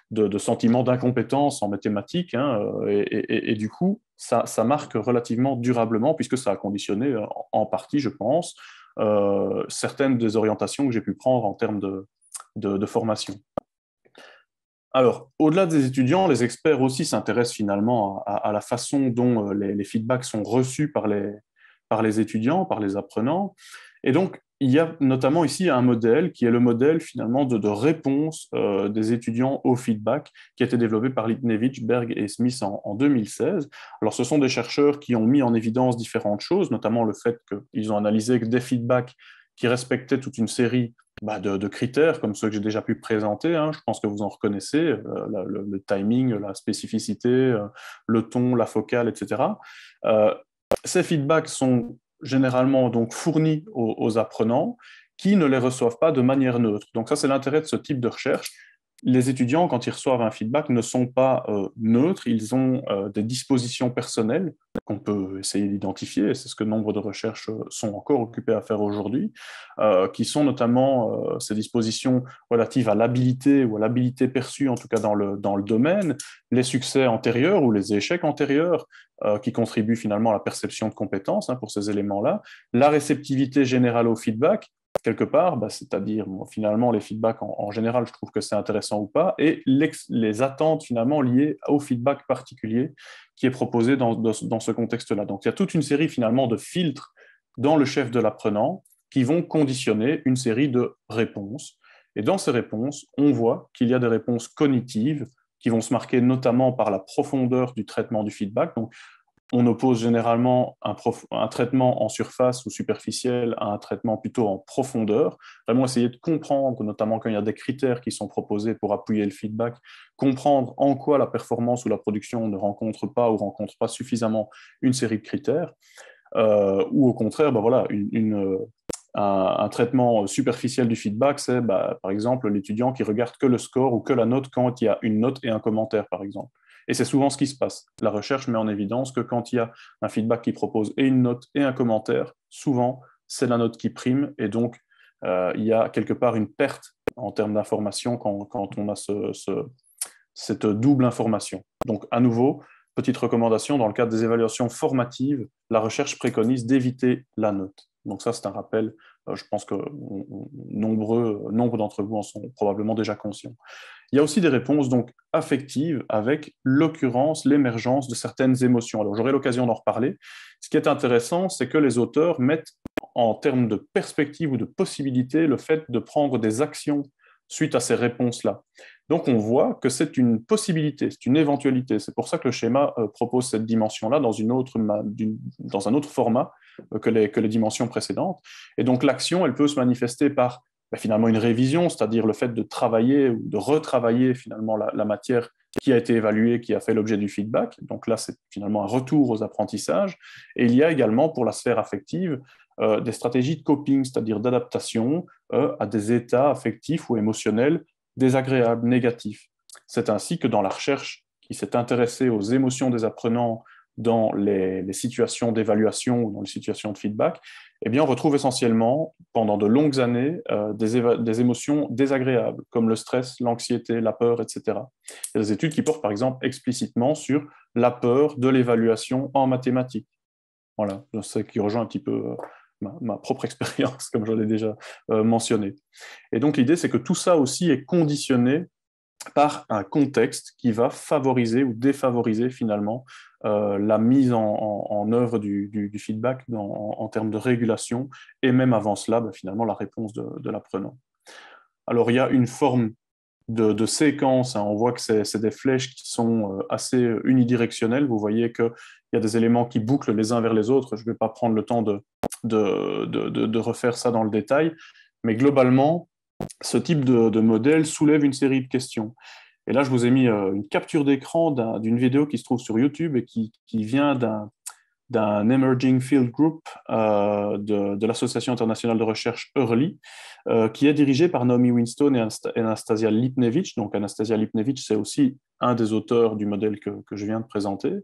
de sentiment d'incompétence en mathématiques. Hein, et du coup, ça marque relativement durablement puisque ça a conditionné en partie, je pense, certaines des orientations que j'ai pu prendre en termes de formation. Alors, au-delà des étudiants, les experts aussi s'intéressent finalement à la façon dont les feedbacks sont reçus par les étudiants, par les apprenants. Et donc, il y a notamment ici un modèle qui est le modèle finalement de réponse des étudiants au feedback qui a été développé par Litnevich, Berg et Smith en 2016. Alors, ce sont des chercheurs qui ont mis en évidence différentes choses, notamment le fait qu'ils ont analysé que des feedbacks qui respectaient toute une série de critères comme ceux que j'ai déjà pu présenter. Hein. Je pense que vous en reconnaissez, le timing, la spécificité, le ton, la focale, etc. Ces feedbacks sont généralement donc fournis aux apprenants qui ne les reçoivent pas de manière neutre. Donc ça, c'est l'intérêt de ce type de recherche. Les étudiants, quand ils reçoivent un feedback, ne sont pas neutres, ils ont des dispositions personnelles qu'on peut essayer d'identifier, et c'est ce que nombre de recherches sont encore occupées à faire aujourd'hui, qui sont notamment ces dispositions relatives à l'habilité ou à l'habilité perçue, en tout cas dans le domaine, les succès antérieurs ou les échecs antérieurs, qui contribuent finalement à la perception de compétences pour ces éléments-là, la réceptivité générale au feedback, quelque part, c'est-à-dire finalement les feedbacks en général, je trouve que c'est intéressant ou pas, et les attentes finalement liées au feedback particulier qui est proposé dans ce contexte-là. Donc il y a toute une série finalement de filtres dans le chef de l'apprenant qui vont conditionner une série de réponses. Et dans ces réponses, on voit qu'il y a des réponses cognitives qui vont se marquer notamment par la profondeur du traitement du feedback. Donc, on oppose généralement un traitement en surface ou superficiel à un traitement plutôt en profondeur. Vraiment essayer de comprendre, notamment quand il y a des critères qui sont proposés pour appuyer le feedback, comprendre en quoi la performance ou la production ne rencontre pas ou rencontre pas suffisamment une série de critères, ou au contraire, un traitement superficiel du feedback, c'est par exemple l'étudiant qui regarde que le score ou que la note quand il y a une note et un commentaire, par exemple. Et c'est souvent ce qui se passe. La recherche met en évidence que quand il y a un feedback qui propose et une note et un commentaire, souvent, c'est la note qui prime. Et donc, il y a quelque part une perte en termes d'information quand on a cette double information. Donc, à nouveau, petite recommandation, dans le cadre des évaluations formatives, la recherche préconise d'éviter la note. Donc ça, c'est un rappel. Je pense que nombre d'entre vous en sont probablement déjà conscients. Il y a aussi des réponses donc affectives avec l'occurrence, l'émergence de certaines émotions. Alors j'aurai l'occasion d'en reparler. Ce qui est intéressant, c'est que les auteurs mettent en termes de perspective ou de possibilité le fait de prendre des actions suite à ces réponses-là. Donc on voit que c'est une possibilité, c'est une éventualité. C'est pour ça que le schéma propose cette dimension-là dans un autre format que les dimensions précédentes. Et donc l'action, elle peut se manifester par finalement une révision, c'est-à-dire le fait de travailler ou de retravailler finalement la matière qui a été évalué, qui a fait l'objet du feedback. Donc là, c'est finalement un retour aux apprentissages. Et il y a également, pour la sphère affective, des stratégies de coping, c'est-à-dire d'adaptation à des états affectifs ou émotionnels désagréables, négatifs. C'est ainsi que dans la recherche qui s'est intéressée aux émotions des apprenants dans les situations d'évaluation ou dans les situations de feedback, eh bien, on retrouve essentiellement, pendant de longues années, des émotions désagréables, comme le stress, l'anxiété, la peur, etc. Il y a des études qui portent, par exemple, explicitement sur la peur de l'évaluation en mathématiques. Voilà, c'est qui rejoint un petit peu ma propre expérience, comme je l'ai déjà mentionné. Et donc, l'idée, c'est que tout ça aussi est conditionné par un contexte qui va favoriser ou défavoriser finalement la mise en œuvre du feedback en termes de régulation et même avant cela, finalement, la réponse de l'apprenant. Alors, il y a une forme de séquence, hein. On voit que c'est des flèches qui sont assez unidirectionnelles. Vous voyez qu'il y a des éléments qui bouclent les uns vers les autres. Je ne vais pas prendre le temps de refaire ça dans le détail, mais globalement, ce type de modèle soulève une série de questions. Et là, je vous ai mis une capture d'écran d'une vidéo qui se trouve sur YouTube et qui vient d'un Emerging Field Group de l'Association internationale de recherche EARLY, qui est dirigée par Naomi Winston et Anastasia Lipnevich. Donc, Anastasia Lipnevich, c'est aussi un des auteurs du modèle que je viens de présenter,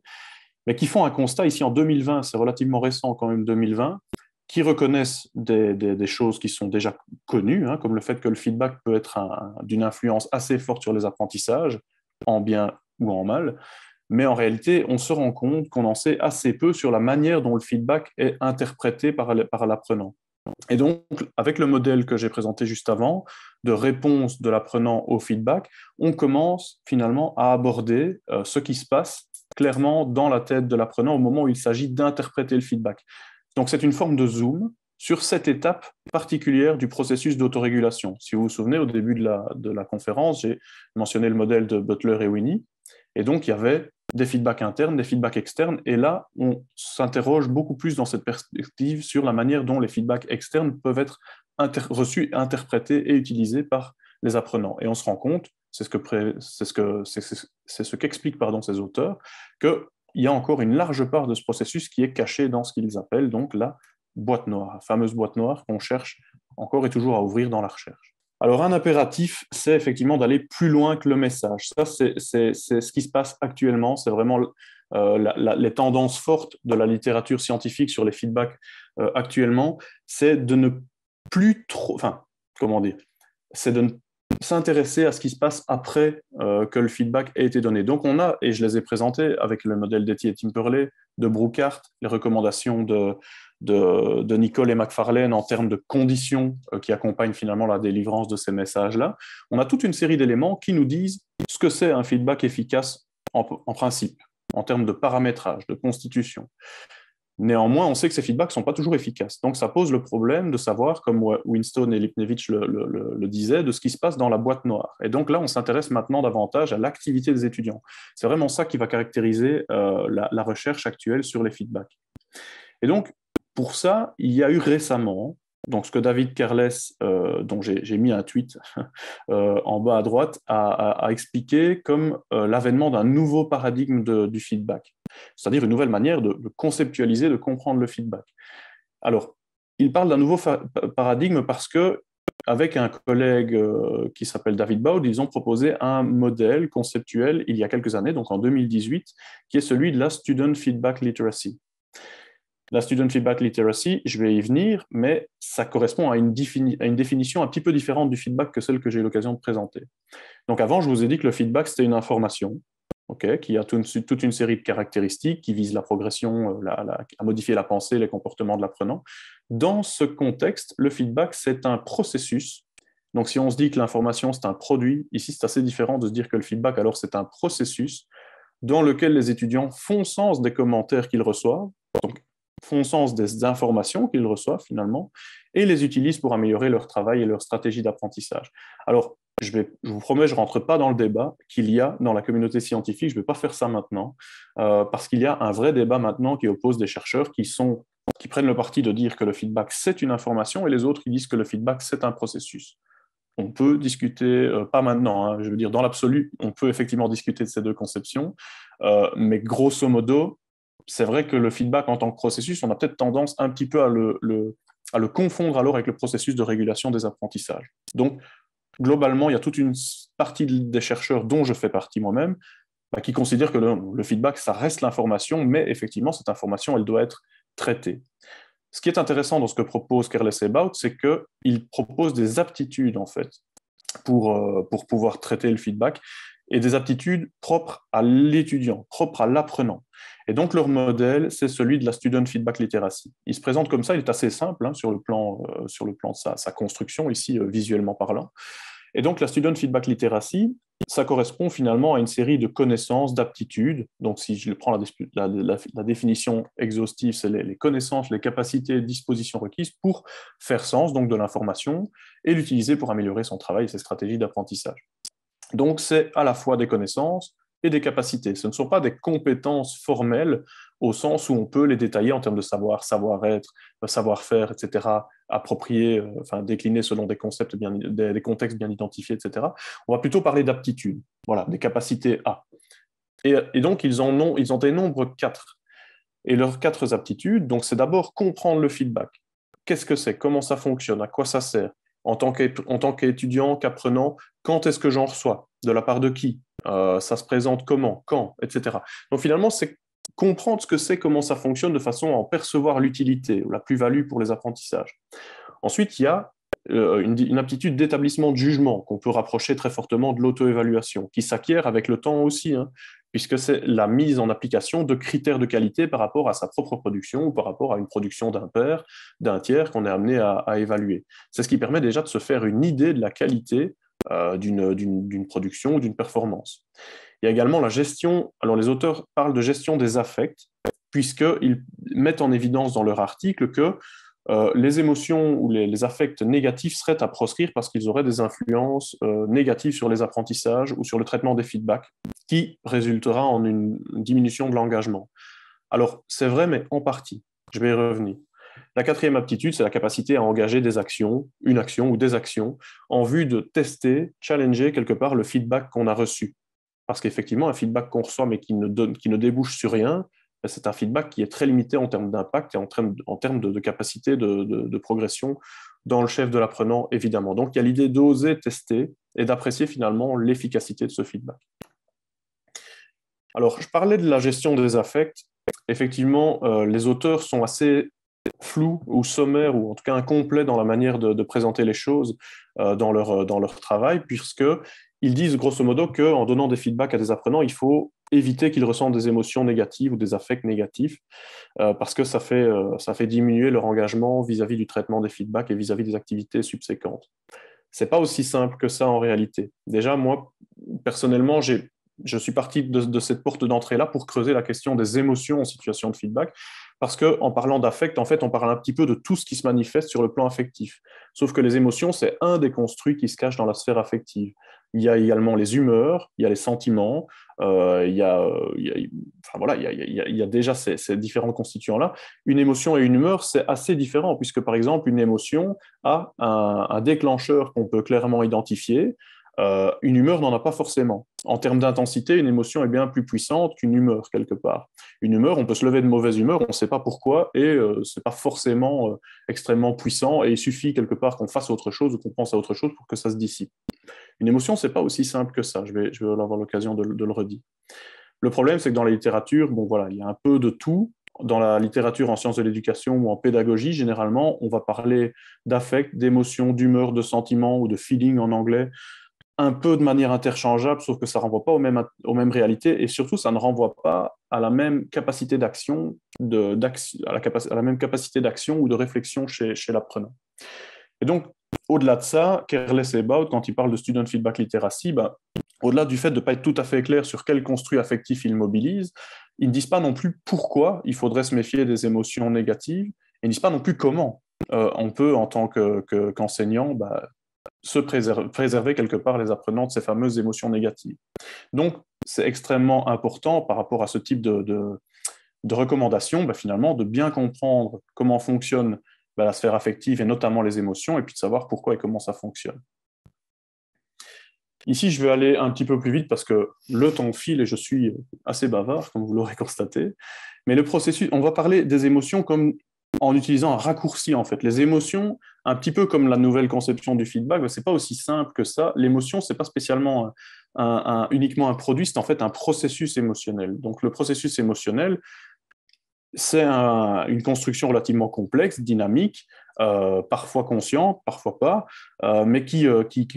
mais qui font un constat ici en 2020, c'est relativement récent quand même 2020, qui reconnaissent des choses qui sont déjà connues, hein, comme le fait que le feedback peut être d'une influence assez forte sur les apprentissages, en bien ou en mal. Mais en réalité, on se rend compte qu'on en sait assez peu sur la manière dont le feedback est interprété par l'apprenant. Et donc, avec le modèle que j'ai présenté juste avant, de réponse de l'apprenant au feedback, on commence finalement à aborder ce qui se passe clairement dans la tête de l'apprenant au moment où il s'agit d'interpréter le feedback. Donc, c'est une forme de zoom sur cette étape particulière du processus d'autorégulation. Si vous vous souvenez, au début de la conférence, j'ai mentionné le modèle de Butler et Winnie, et donc il y avait des feedbacks internes, des feedbacks externes, et là, on s'interroge beaucoup plus dans cette perspective sur la manière dont les feedbacks externes peuvent être reçus, interprétés et utilisés par les apprenants. Et on se rend compte, c'est ce qu'expliquent ces auteurs, qu'il y a encore une large part de ce processus qui est caché dans ce qu'ils appellent donc la boîte noire, la fameuse boîte noire qu'on cherche encore et toujours à ouvrir dans la recherche. Alors, un impératif, c'est effectivement d'aller plus loin que le message. Ça, c'est ce qui se passe actuellement. C'est vraiment les tendances fortes de la littérature scientifique sur les feedbacks actuellement. C'est de ne plus trop... Enfin, comment dire? C'est de ne s'intéresser à ce qui se passe après que le feedback ait été donné. Donc, on a, et je les ai présentés avec le modèle d'Etty et Timperley, de Brookhart, les recommandations de Nicole et McFarlane en termes de conditions qui accompagnent finalement la délivrance de ces messages-là. On a toute une série d'éléments qui nous disent ce que c'est un feedback efficace en principe, en termes de paramétrage, de constitution. Néanmoins, on sait que ces feedbacks ne sont pas toujours efficaces. Donc, ça pose le problème de savoir, comme Winston et Lipnevich le disaient, de ce qui se passe dans la boîte noire. Et donc là, on s'intéresse maintenant davantage à l'activité des étudiants. C'est vraiment ça qui va caractériser la recherche actuelle sur les feedbacks. Et donc, pour ça, il y a eu récemment, donc ce que David Carles, dont j'ai mis un tweet en bas à droite, a expliqué comme l'avènement d'un nouveau paradigme du feedback, c'est-à-dire une nouvelle manière de conceptualiser, de comprendre le feedback. Alors, il parle d'un nouveau paradigme parce que, avec un collègue qui s'appelle David Baud, ils ont proposé un modèle conceptuel il y a quelques années, donc en 2018, qui est celui de la Student Feedback Literacy. La Student Feedback Literacy, je vais y venir, mais ça correspond à une définition un petit peu différente du feedback que celle que j'ai eu l'occasion de présenter. Donc avant, je vous ai dit que le feedback, c'était une information, qui a toute une série de caractéristiques qui visent la progression, à modifier la pensée, les comportements de l'apprenant. Dans ce contexte, le feedback, c'est un processus. Donc si on se dit que l'information, c'est un produit, ici, c'est assez différent de se dire que le feedback, alors, c'est un processus dans lequel les étudiants font sens des commentaires qu'ils reçoivent, donc font sens des informations qu'ils reçoivent finalement, et les utilisent pour améliorer leur travail et leur stratégie d'apprentissage. Alors, je vous promets, je ne rentre pas dans le débat qu'il y a dans la communauté scientifique, je ne vais pas faire ça maintenant, parce qu'il y a un vrai débat maintenant qui oppose des chercheurs qui prennent le parti de dire que le feedback, c'est une information, et les autres qui disent que le feedback, c'est un processus. On peut discuter, pas maintenant, hein, je veux dire, dans l'absolu, on peut effectivement discuter de ces deux conceptions, mais grosso modo, c'est vrai que le feedback en tant que processus, on a peut-être tendance un petit peu à le confondre alors avec le processus de régulation des apprentissages. Donc, globalement, il y a toute une partie des chercheurs dont je fais partie moi-même, qui considèrent que le feedback, ça reste l'information, mais effectivement, cette information, elle doit être traitée. Ce qui est intéressant dans ce que propose Careless About, c'est qu'il propose des aptitudes, en fait, pour pouvoir traiter le feedback, et des aptitudes propres à l'étudiant, propres à l'apprenant. Et donc, leur modèle, c'est celui de la Student Feedback Literacy. Il se présente comme ça, il est assez simple, hein, sur le plan de sa construction, ici, visuellement parlant. Et donc, la Student Feedback Literacy, ça correspond finalement à une série de connaissances, d'aptitudes. Donc, si je prends la définition exhaustive, c'est les connaissances, les capacités, les dispositions requises pour faire sens donc, de l'information et l'utiliser pour améliorer son travail et ses stratégies d'apprentissage. Donc, c'est à la fois des connaissances et des capacités. Ce ne sont pas des compétences formelles au sens où on peut les détailler en termes de savoir, savoir-être, savoir-faire, etc., appropriés, enfin déclinés selon des concepts des contextes bien identifiés, etc. On va plutôt parler d'aptitudes, voilà, des capacités A. Et donc, ils en dénombrent 4. Et leurs 4 aptitudes, donc c'est d'abord comprendre le feedback. Qu'est-ce que c'est? Comment ça fonctionne? À quoi ça sert? En tant qu'étudiant, qu'apprenant, quand est-ce que j'en reçois? De la part de qui? Ça se présente comment? Quand? Etc. Donc finalement, c'est comprendre ce que c'est, comment ça fonctionne, de façon à en percevoir l'utilité ou la plus-value pour les apprentissages. Ensuite, il y a une aptitude d'établissement de jugement qu'on peut rapprocher très fortement de l'auto-évaluation, qui s'acquiert avec le temps aussi, hein, puisque c'est la mise en application de critères de qualité par rapport à sa propre production ou par rapport à une production d'un pair, d'un tiers qu'on est amené à évaluer. C'est ce qui permet déjà de se faire une idée de la qualité d'une production ou d'une performance. Il y a également la gestion, alors les auteurs parlent de gestion des affects, puisqu'ils mettent en évidence dans leur article que les émotions ou les affects négatifs seraient à proscrire parce qu'ils auraient des influences négatives sur les apprentissages ou sur le traitement des feedbacks, qui résultera en une diminution de l'engagement. Alors, c'est vrai, mais en partie. Je vais y revenir. La 4e aptitude, c'est la capacité à engager des actions, une action ou des actions, en vue de tester, challenger quelque part le feedback qu'on a reçu. Parce qu'effectivement, un feedback qu'on reçoit mais qui ne débouche sur rien, c'est un feedback qui est très limité en termes d'impact et en termes de capacité de progression dans le chef de l'apprenant, évidemment. Donc, il y a l'idée d'oser tester et d'apprécier finalement l'efficacité de ce feedback. Alors, je parlais de la gestion des affects. Effectivement, les auteurs sont assez flous ou sommaires, ou en tout cas incomplets dans la manière de présenter les choses dans leur travail, puisqu'ils disent grosso modo qu'en donnant des feedbacks à des apprenants, il faut éviter qu'ils ressentent des émotions négatives ou des affects négatifs, parce que ça fait diminuer leur engagement vis-à-vis du traitement des feedbacks et vis-à-vis des activités subséquentes. C'est pas aussi simple que ça en réalité. Déjà, moi, personnellement, je suis parti de cette porte d'entrée-là pour creuser la question des émotions en situation de feedback, parce qu'en parlant d'affect, en fait, on parle un petit peu de tout ce qui se manifeste sur le plan affectif. Sauf que les émotions, c'est un des construits qui se cache dans la sphère affective. Il y a également les humeurs, il y a les sentiments, il y a déjà ces différents constituants-là. Une émotion et une humeur, c'est assez différent, puisque par exemple, une émotion a un déclencheur qu'on peut clairement identifier. Une humeur n'en a pas forcément. En termes d'intensité, une émotion est bien plus puissante qu'une humeur, quelque part. Une humeur, on peut se lever de mauvaise humeur, on ne sait pas pourquoi, et ce n'est pas forcément extrêmement puissant, et il suffit quelque part qu'on fasse autre chose ou qu'on pense à autre chose pour que ça se dissipe. Une émotion, ce n'est pas aussi simple que ça, je vais avoir l'occasion de le redire. Le problème, c'est que dans la littérature, bon, voilà, il y a un peu de tout. Dans la littérature en sciences de l'éducation ou en pédagogie, généralement, on va parler d'affect, d'émotion, d'humeur, de sentiment ou de feeling en anglais, un peu de manière interchangeable, sauf que ça ne renvoie pas aux mêmes réalités, et surtout, ça ne renvoie pas à la même capacité d'action, à la même capacité d'action ou de réflexion chez l'apprenant. Et donc, au-delà de ça, Careless About, quand il parle de Student Feedback Literacy, au-delà du fait de ne pas être tout à fait clair sur quel construit affectif il mobilise, ils ne disent pas non plus pourquoi il faudrait se méfier des émotions négatives, et ils ne disent pas non plus comment on peut, en tant qu'enseignant, se préserver quelque part les apprenants de ces fameuses émotions négatives. Donc, c'est extrêmement important par rapport à ce type de recommandations, finalement, de bien comprendre comment fonctionne la sphère affective et notamment les émotions, et puis de savoir pourquoi et comment ça fonctionne. Ici, je vais aller un petit peu plus vite parce que le temps file et je suis assez bavard, comme vous l'aurez constaté. Mais le processus, on va parler des émotions comme en utilisant un raccourci, en fait. Les émotions, un petit peu comme la nouvelle conception du feedback, c'est pas aussi simple que ça. L'émotion, c'est pas spécialement uniquement un produit, c'est en fait un processus émotionnel. Donc, le processus émotionnel, c'est une construction relativement complexe, dynamique, parfois consciente, parfois pas, mais qui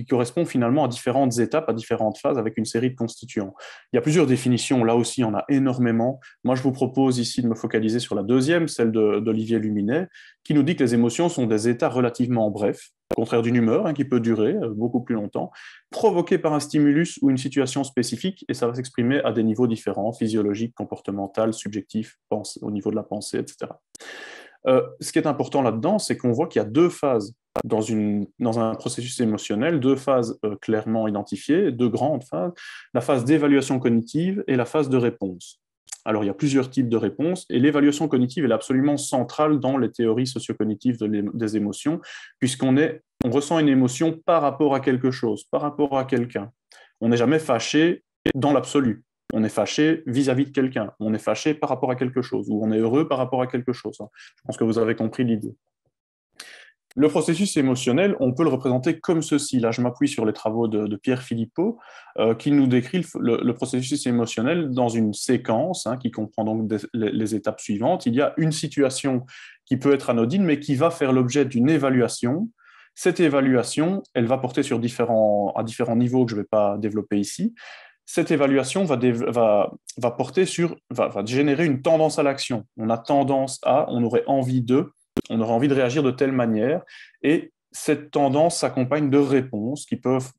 correspond finalement à différentes étapes, à différentes phases, avec une série de constituants. Il y a plusieurs définitions, là aussi, il y en a énormément. Moi, je vous propose ici de me focaliser sur la deuxième, celle d'Olivier Luminet, qui nous dit que les émotions sont des états relativement brefs, au contraire d'une humeur qui peut durer beaucoup plus longtemps, provoquée par un stimulus ou une situation spécifique, et ça va s'exprimer à des niveaux différents, physiologiques, comportemental, subjectifs, au niveau de la pensée, etc. Ce qui est important là-dedans, c'est qu'on voit qu'il y a deux phases dans un processus émotionnel, deux phases clairement identifiées, deux grandes phases, la phase d'évaluation cognitive et la phase de réponse. Alors, il y a plusieurs types de réponses, et l'évaluation cognitive est absolument centrale dans les théories sociocognitives des émotions, on ressent une émotion par rapport à quelque chose, par rapport à quelqu'un. On n'est jamais fâché dans l'absolu. On est fâché vis-à-vis de quelqu'un, on est fâché par rapport à quelque chose, ou on est heureux par rapport à quelque chose. Je pense que vous avez compris l'idée. Le processus émotionnel, on peut le représenter comme ceci. Là, je m'appuie sur les travaux de Pierre Philippot, qui nous décrit le processus émotionnel dans une séquence qui comprend donc les étapes suivantes. Il y a une situation qui peut être anodine, mais qui va faire l'objet d'une évaluation. Cette évaluation, elle va porter à différents niveaux que je ne vais pas développer ici. Cette évaluation va générer une tendance à l'action. On a tendance à, on aurait envie de réagir de telle manière, et cette tendance s'accompagne de réponses qui peuvent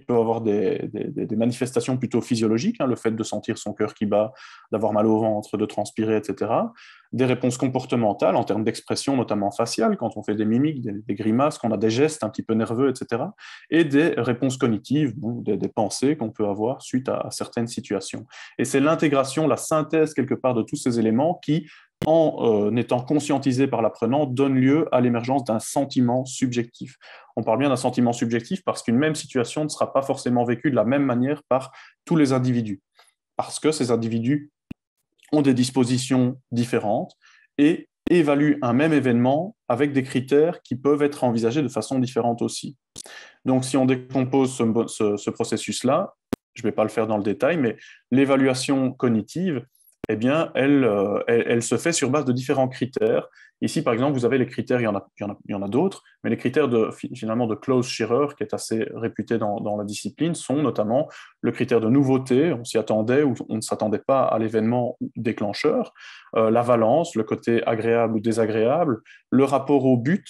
avoir des manifestations plutôt physiologiques, le fait de sentir son cœur qui bat, d'avoir mal au ventre, de transpirer, etc. Des réponses comportementales en termes d'expression, notamment faciale, quand on fait des mimiques, des grimaces, qu'on a des gestes un petit peu nerveux, etc. Et des réponses cognitives, des pensées qu'on peut avoir suite à certaines situations. Et c'est l'intégration, la synthèse quelque part de tous ces éléments qui, en étant conscientisé par l'apprenant, donne lieu à l'émergence d'un sentiment subjectif. On parle bien d'un sentiment subjectif parce qu'une même situation ne sera pas forcément vécue de la même manière par tous les individus, parce que ces individus ont des dispositions différentes et évaluent un même événement avec des critères qui peuvent être envisagés de façon différente aussi. Donc, si on décompose ce processus-là, je ne vais pas le faire dans le détail, mais l'évaluation cognitive, eh bien, elle se fait sur base de différents critères. Ici, par exemple, vous avez les critères, il y en a d'autres, mais les critères finalement de Klaus Scherrer, qui est assez réputé dans la discipline, sont notamment le critère de nouveauté, on s'y attendait ou on ne s'attendait pas à l'événement déclencheur, la valence, le côté agréable ou désagréable, le rapport au but.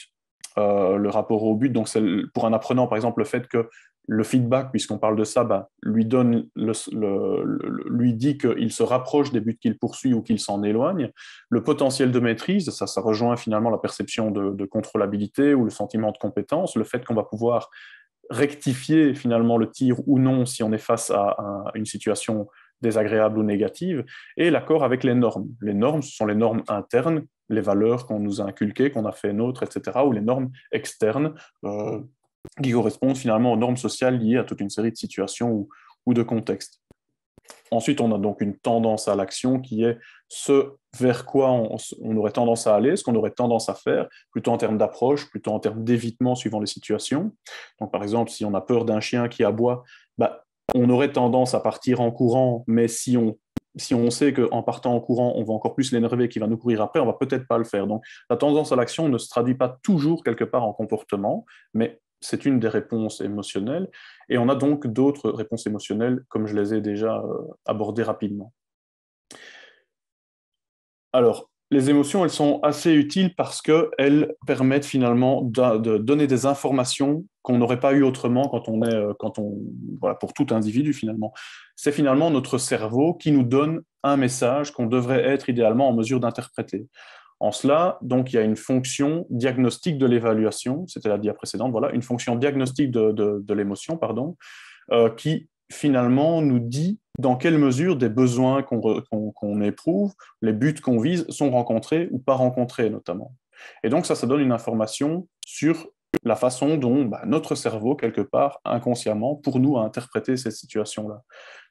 Donc c'est pour un apprenant, par exemple, le fait que le feedback, puisqu'on parle de ça, lui dit qu'il se rapproche des buts qu'il poursuit ou qu'il s'en éloigne. Le potentiel de maîtrise, ça rejoint finalement la perception de contrôlabilité ou le sentiment de compétence, le fait qu'on va pouvoir rectifier finalement le tir ou non si on est face à une situation désagréable ou négative, et l'accord avec les normes. Les normes, ce sont les normes internes, les valeurs qu'on nous a inculquées, qu'on a fait nôtres, etc., ou les normes externes, qui correspondent finalement aux normes sociales liées à toute une série de situations ou de contextes. Ensuite, on a donc une tendance à l'action qui est ce vers quoi on aurait tendance à aller, ce qu'on aurait tendance à faire, plutôt en termes d'approche, plutôt en termes d'évitement suivant les situations. Donc, par exemple, si on a peur d'un chien qui aboie, on aurait tendance à partir en courant, mais si on sait qu'en partant en courant, on va encore plus l'énerver, qu'il va nous courir après, on va peut-être pas le faire. Donc, la tendance à l'action ne se traduit pas toujours quelque part en comportement, mais c'est une des réponses émotionnelles. Et on a donc d'autres réponses émotionnelles, comme je les ai déjà abordées rapidement. Alors, les émotions, elles sont assez utiles parce qu'elles permettent finalement de donner des informations qu'on n'aurait pas eues autrement pour tout individu finalement. C'est finalement notre cerveau qui nous donne un message qu'on devrait être idéalement en mesure d'interpréter. En cela, donc, il y a une fonction diagnostique de l'évaluation, c'était la dia précédente, voilà, une fonction diagnostique de l'émotion, qui finalement nous dit dans quelle mesure des besoins qu'on éprouve, les buts qu'on vise sont rencontrés ou pas rencontrés notamment. Et donc ça donne une information sur la façon dont notre cerveau, quelque part, inconsciemment, pour nous, a interprété cette situation-là.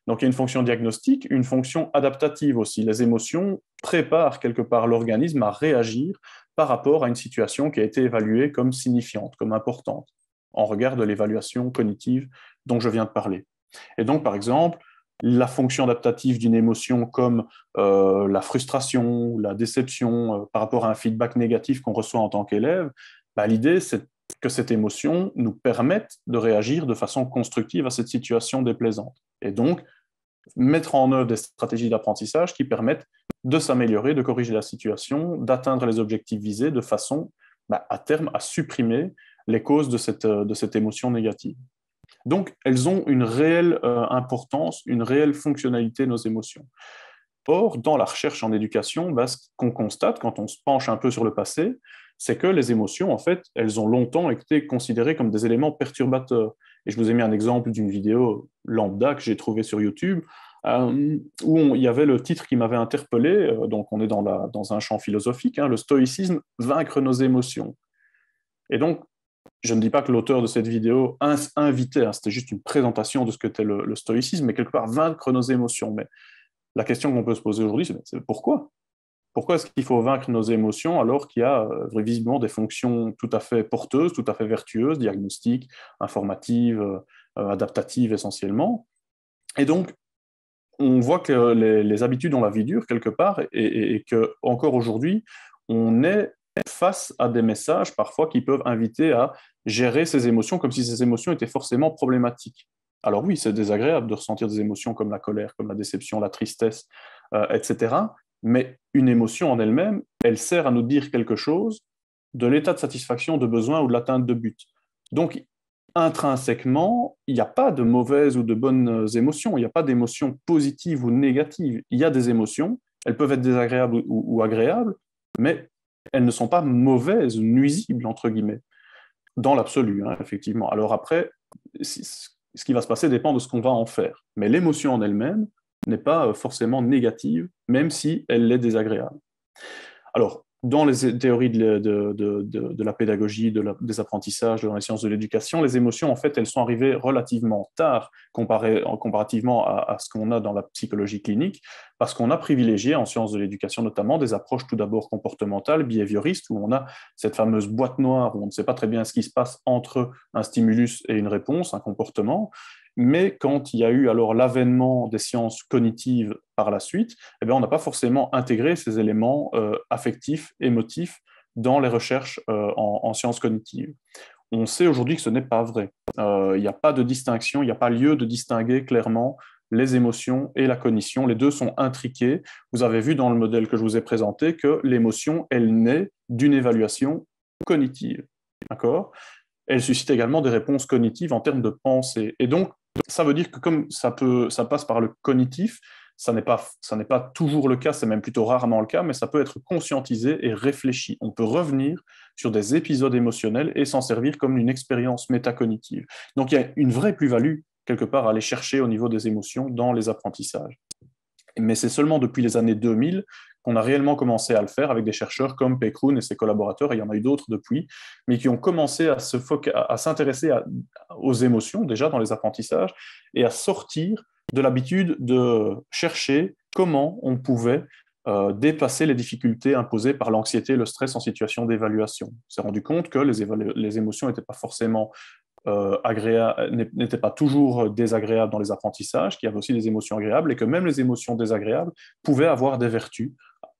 Donc, il y a une fonction diagnostique, une fonction adaptative aussi. Les émotions préparent quelque part l'organisme à réagir par rapport à une situation qui a été évaluée comme signifiante, comme importante, en regard de l'évaluation cognitive dont je viens de parler. Et donc, par exemple, la fonction adaptative d'une émotion comme la frustration, la déception par rapport à un feedback négatif qu'on reçoit en tant qu'élève, l'idée, c'est que cette émotion nous permette de réagir de façon constructive à cette situation déplaisante. Et donc, mettre en œuvre des stratégies d'apprentissage qui permettent de s'améliorer, de corriger la situation, d'atteindre les objectifs visés de façon, à terme, à supprimer les causes de cette émotion négative. Donc, elles ont une réelle importance, une réelle fonctionnalité, nos émotions. Or, dans la recherche en éducation, ce qu'on constate quand on se penche un peu sur le passé, c'est que les émotions, en fait, elles ont longtemps été considérées comme des éléments perturbateurs. Et je vous ai mis un exemple d'une vidéo lambda que j'ai trouvée sur YouTube, où il y avait le titre qui m'avait interpellé, donc on est dans un champ philosophique, le stoïcisme, vaincre nos émotions. Et donc, je ne dis pas que l'auteur de cette vidéo invitait, c'était juste une présentation de ce qu'était le stoïcisme, mais quelque part vaincre nos émotions. Mais la question qu'on peut se poser aujourd'hui, c'est pourquoi ? Pourquoi est-ce qu'il faut vaincre nos émotions alors qu'il y a visiblement des fonctions tout à fait porteuses, tout à fait vertueuses, diagnostiques, informatives, adaptatives essentiellement. Et donc, on voit que les habitudes ont la vie dure quelque part et qu'encore aujourd'hui, on est face à des messages parfois qui peuvent inviter à gérer ces émotions comme si ces émotions étaient forcément problématiques. Alors oui, c'est désagréable de ressentir des émotions comme la colère, comme la déception, la tristesse, etc. Mais une émotion en elle-même, elle sert à nous dire quelque chose de l'état de satisfaction, de besoin ou de l'atteinte de but. Donc, intrinsèquement, il n'y a pas de mauvaises ou de bonnes émotions, il n'y a pas d'émotions positives ou négatives. Il y a des émotions, elles peuvent être désagréables ou agréables, mais elles ne sont pas mauvaises ou nuisibles, entre guillemets, dans l'absolu, effectivement. Alors après, ce qui va se passer dépend de ce qu'on va en faire. Mais l'émotion en elle-même n'est pas forcément négative, même si elle est désagréable. Alors, dans les théories de la pédagogie, des apprentissages, dans les sciences de l'éducation, les émotions, en fait, elles sont arrivées relativement tard comparativement à ce qu'on a dans la psychologie clinique, parce qu'on a privilégié, en sciences de l'éducation notamment, des approches tout d'abord comportementales, behavioristes, où on a cette fameuse boîte noire, où on ne sait pas très bien ce qui se passe entre un stimulus et une réponse, un comportement. Mais quand il y a eu alors l'avènement des sciences cognitives par la suite, on n'a pas forcément intégré ces éléments affectifs, émotifs dans les recherches en sciences cognitives. On sait aujourd'hui que ce n'est pas vrai. Il n'y a pas de distinction, il n'y a pas lieu de distinguer clairement les émotions et la cognition. Les deux sont intriqués. Vous avez vu dans le modèle que je vous ai présenté que l'émotion, elle naît d'une évaluation cognitive. D'accord ? Elle suscite également des réponses cognitives en termes de pensée. Et donc, ça veut dire que comme ça passe par le cognitif, ça n'est pas toujours le cas, c'est même plutôt rarement le cas, mais ça peut être conscientisé et réfléchi. On peut revenir sur des épisodes émotionnels et s'en servir comme une expérience métacognitive. Donc il y a une vraie plus-value quelque part à aller chercher au niveau des émotions dans les apprentissages. Mais c'est seulement depuis les années 2000 qu'on a réellement commencé à le faire avec des chercheurs comme Pécroun et ses collaborateurs, et il y en a eu d'autres depuis, mais qui ont commencé à s'intéresser aux émotions déjà dans les apprentissages et à sortir de l'habitude de chercher comment on pouvait dépasser les difficultés imposées par l'anxiété et le stress en situation d'évaluation. On s'est rendu compte que les émotions n'étaient pas forcément n'étaient pas toujours désagréables dans les apprentissages, qu'il y avait aussi des émotions agréables et que même les émotions désagréables pouvaient avoir des vertus,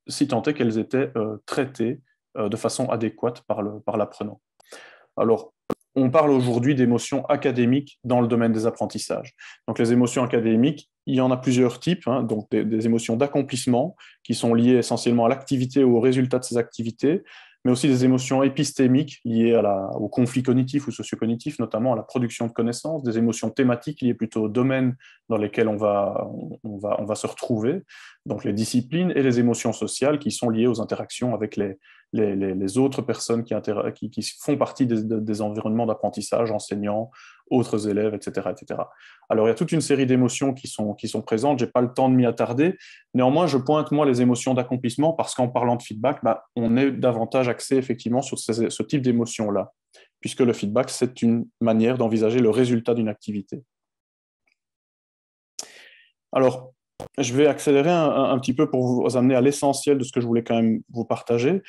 si tant est qu'elles étaient traitées de façon adéquate par l'apprenant. Alors, on parle aujourd'hui d'émotions académiques dans le domaine des apprentissages. Donc, les émotions académiques, il y en a plusieurs types, donc des émotions d'accomplissement qui sont liées essentiellement à l'activité ou au résultat de ces activités, mais aussi des émotions épistémiques liées au conflit cognitif ou socio-cognitif, notamment à la production de connaissances, des émotions thématiques liées plutôt aux domaines dans lesquels on va se retrouver, donc les disciplines, et les émotions sociales qui sont liées aux interactions avec les autres personnes qui font partie des environnements d'apprentissage, enseignants, autres élèves, etc., etc. Alors, il y a toute une série d'émotions qui sont présentes. Je n'ai pas le temps de m'y attarder. Néanmoins, je pointe, moi, les émotions d'accomplissement parce qu'en parlant de feedback, on est davantage axé, effectivement, sur ce type d'émotions-là. puisque le feedback, c'est une manière d'envisager le résultat d'une activité. Alors, je vais accélérer un petit peu pour vous amener à l'essentiel de ce que je voulais quand même vous partager.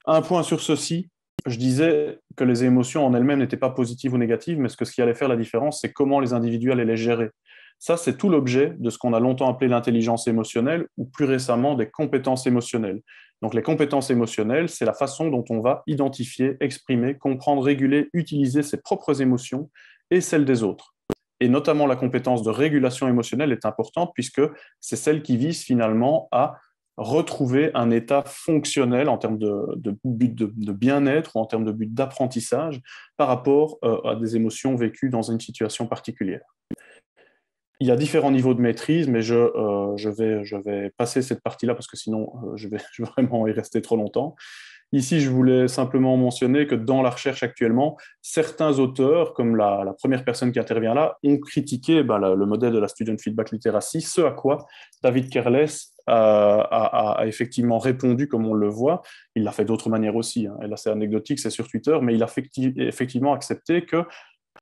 Un point sur ceci, je disais que les émotions en elles-mêmes n'étaient pas positives ou négatives, mais ce qui allait faire la différence, c'est comment les individus allaient les gérer. Ça, c'est tout l'objet de ce qu'on a longtemps appelé l'intelligence émotionnelle, ou plus récemment des compétences émotionnelles. Donc les compétences émotionnelles, c'est la façon dont on va identifier, exprimer, comprendre, réguler, utiliser ses propres émotions et celles des autres. Et notamment la compétence de régulation émotionnelle est importante puisque c'est celle qui vise finalement à retrouver un état fonctionnel en termes de but de bien-être ou en termes de but d'apprentissage par rapport à des émotions vécues dans une situation particulière. Il y a différents niveaux de maîtrise, mais je vais passer cette partie-là parce que sinon je vais vraiment y rester trop longtemps. Ici, je voulais simplement mentionner que dans la recherche actuellement, certains auteurs, comme la première personne qui intervient là, ont critiqué le modèle de la Student Feedback Literacy, ce à quoi David Kerles a effectivement répondu comme on le voit. Il l'a fait d'autres manières aussi, hein. Et là c'est anecdotique, c'est sur Twitter, mais il a effectivement accepté que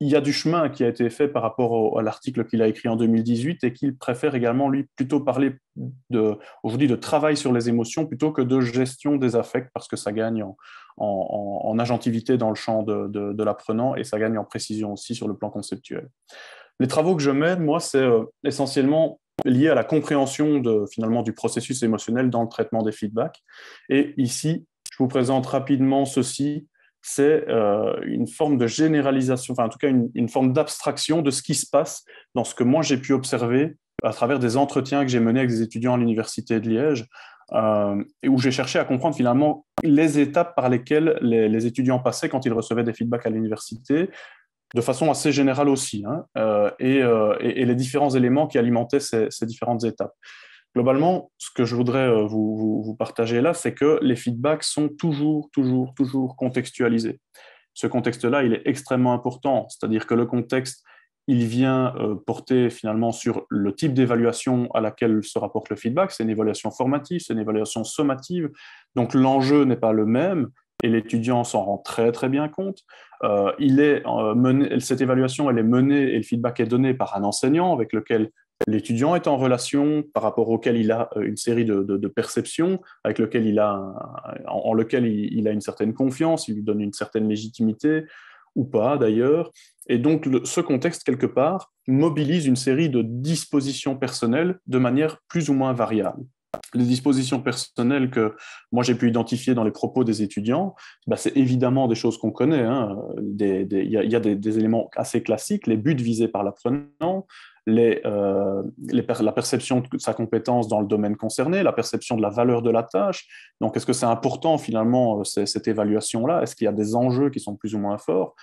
il y a du chemin qui a été fait par rapport à l'article qu'il a écrit en 2018 et qu'il préfère également, lui, plutôt parler aujourd'hui de travail sur les émotions plutôt que de gestion des affects parce que ça gagne en agentivité dans le champ de l'apprenant et ça gagne en précision aussi sur le plan conceptuel. Les travaux que je mène, moi, c'est essentiellement lié à la compréhension finalement du processus émotionnel dans le traitement des feedbacks. Et ici, je vous présente rapidement ceci. C'est une forme de généralisation, enfin en tout cas une forme d'abstraction de ce qui se passe dans ce que moi j'ai pu observer à travers des entretiens que j'ai menés avec des étudiants à l'Université de Liège, et où j'ai cherché à comprendre finalement les étapes par lesquelles les étudiants passaient quand ils recevaient des feedbacks à l'université, de façon assez générale aussi, hein, et les différents éléments qui alimentaient ces différentes étapes. Globalement, ce que je voudrais vous partager là, c'est que les feedbacks sont toujours contextualisés. Ce contexte-là, il est extrêmement important, c'est-à-dire que le contexte, il vient porter finalement sur le type d'évaluation à laquelle se rapporte le feedback. C'est une évaluation formative, c'est une évaluation sommative, donc l'enjeu n'est pas le même, et l'étudiant s'en rend très bien compte. Cette évaluation, elle est menée et le feedback est donné par un enseignant avec lequel l'étudiant est en relation, par rapport auquel il a une série de perceptions, avec lequel en lequel il a une certaine confiance, il lui donne une certaine légitimité, ou pas d'ailleurs. Et donc, ce contexte, quelque part, mobilise une série de dispositions personnelles de manière plus ou moins variable. Les dispositions personnelles que moi j'ai pu identifier dans les propos des étudiants, c'est évidemment des choses qu'on connaît, hein. Il y a des éléments assez classiques, les buts visés par l'apprenant, la perception de sa compétence dans le domaine concerné, la perception de la valeur de la tâche. Donc, est-ce que c'est important finalement cette évaluation-là? Est-ce qu'il y a des enjeux qui sont plus ou moins forts?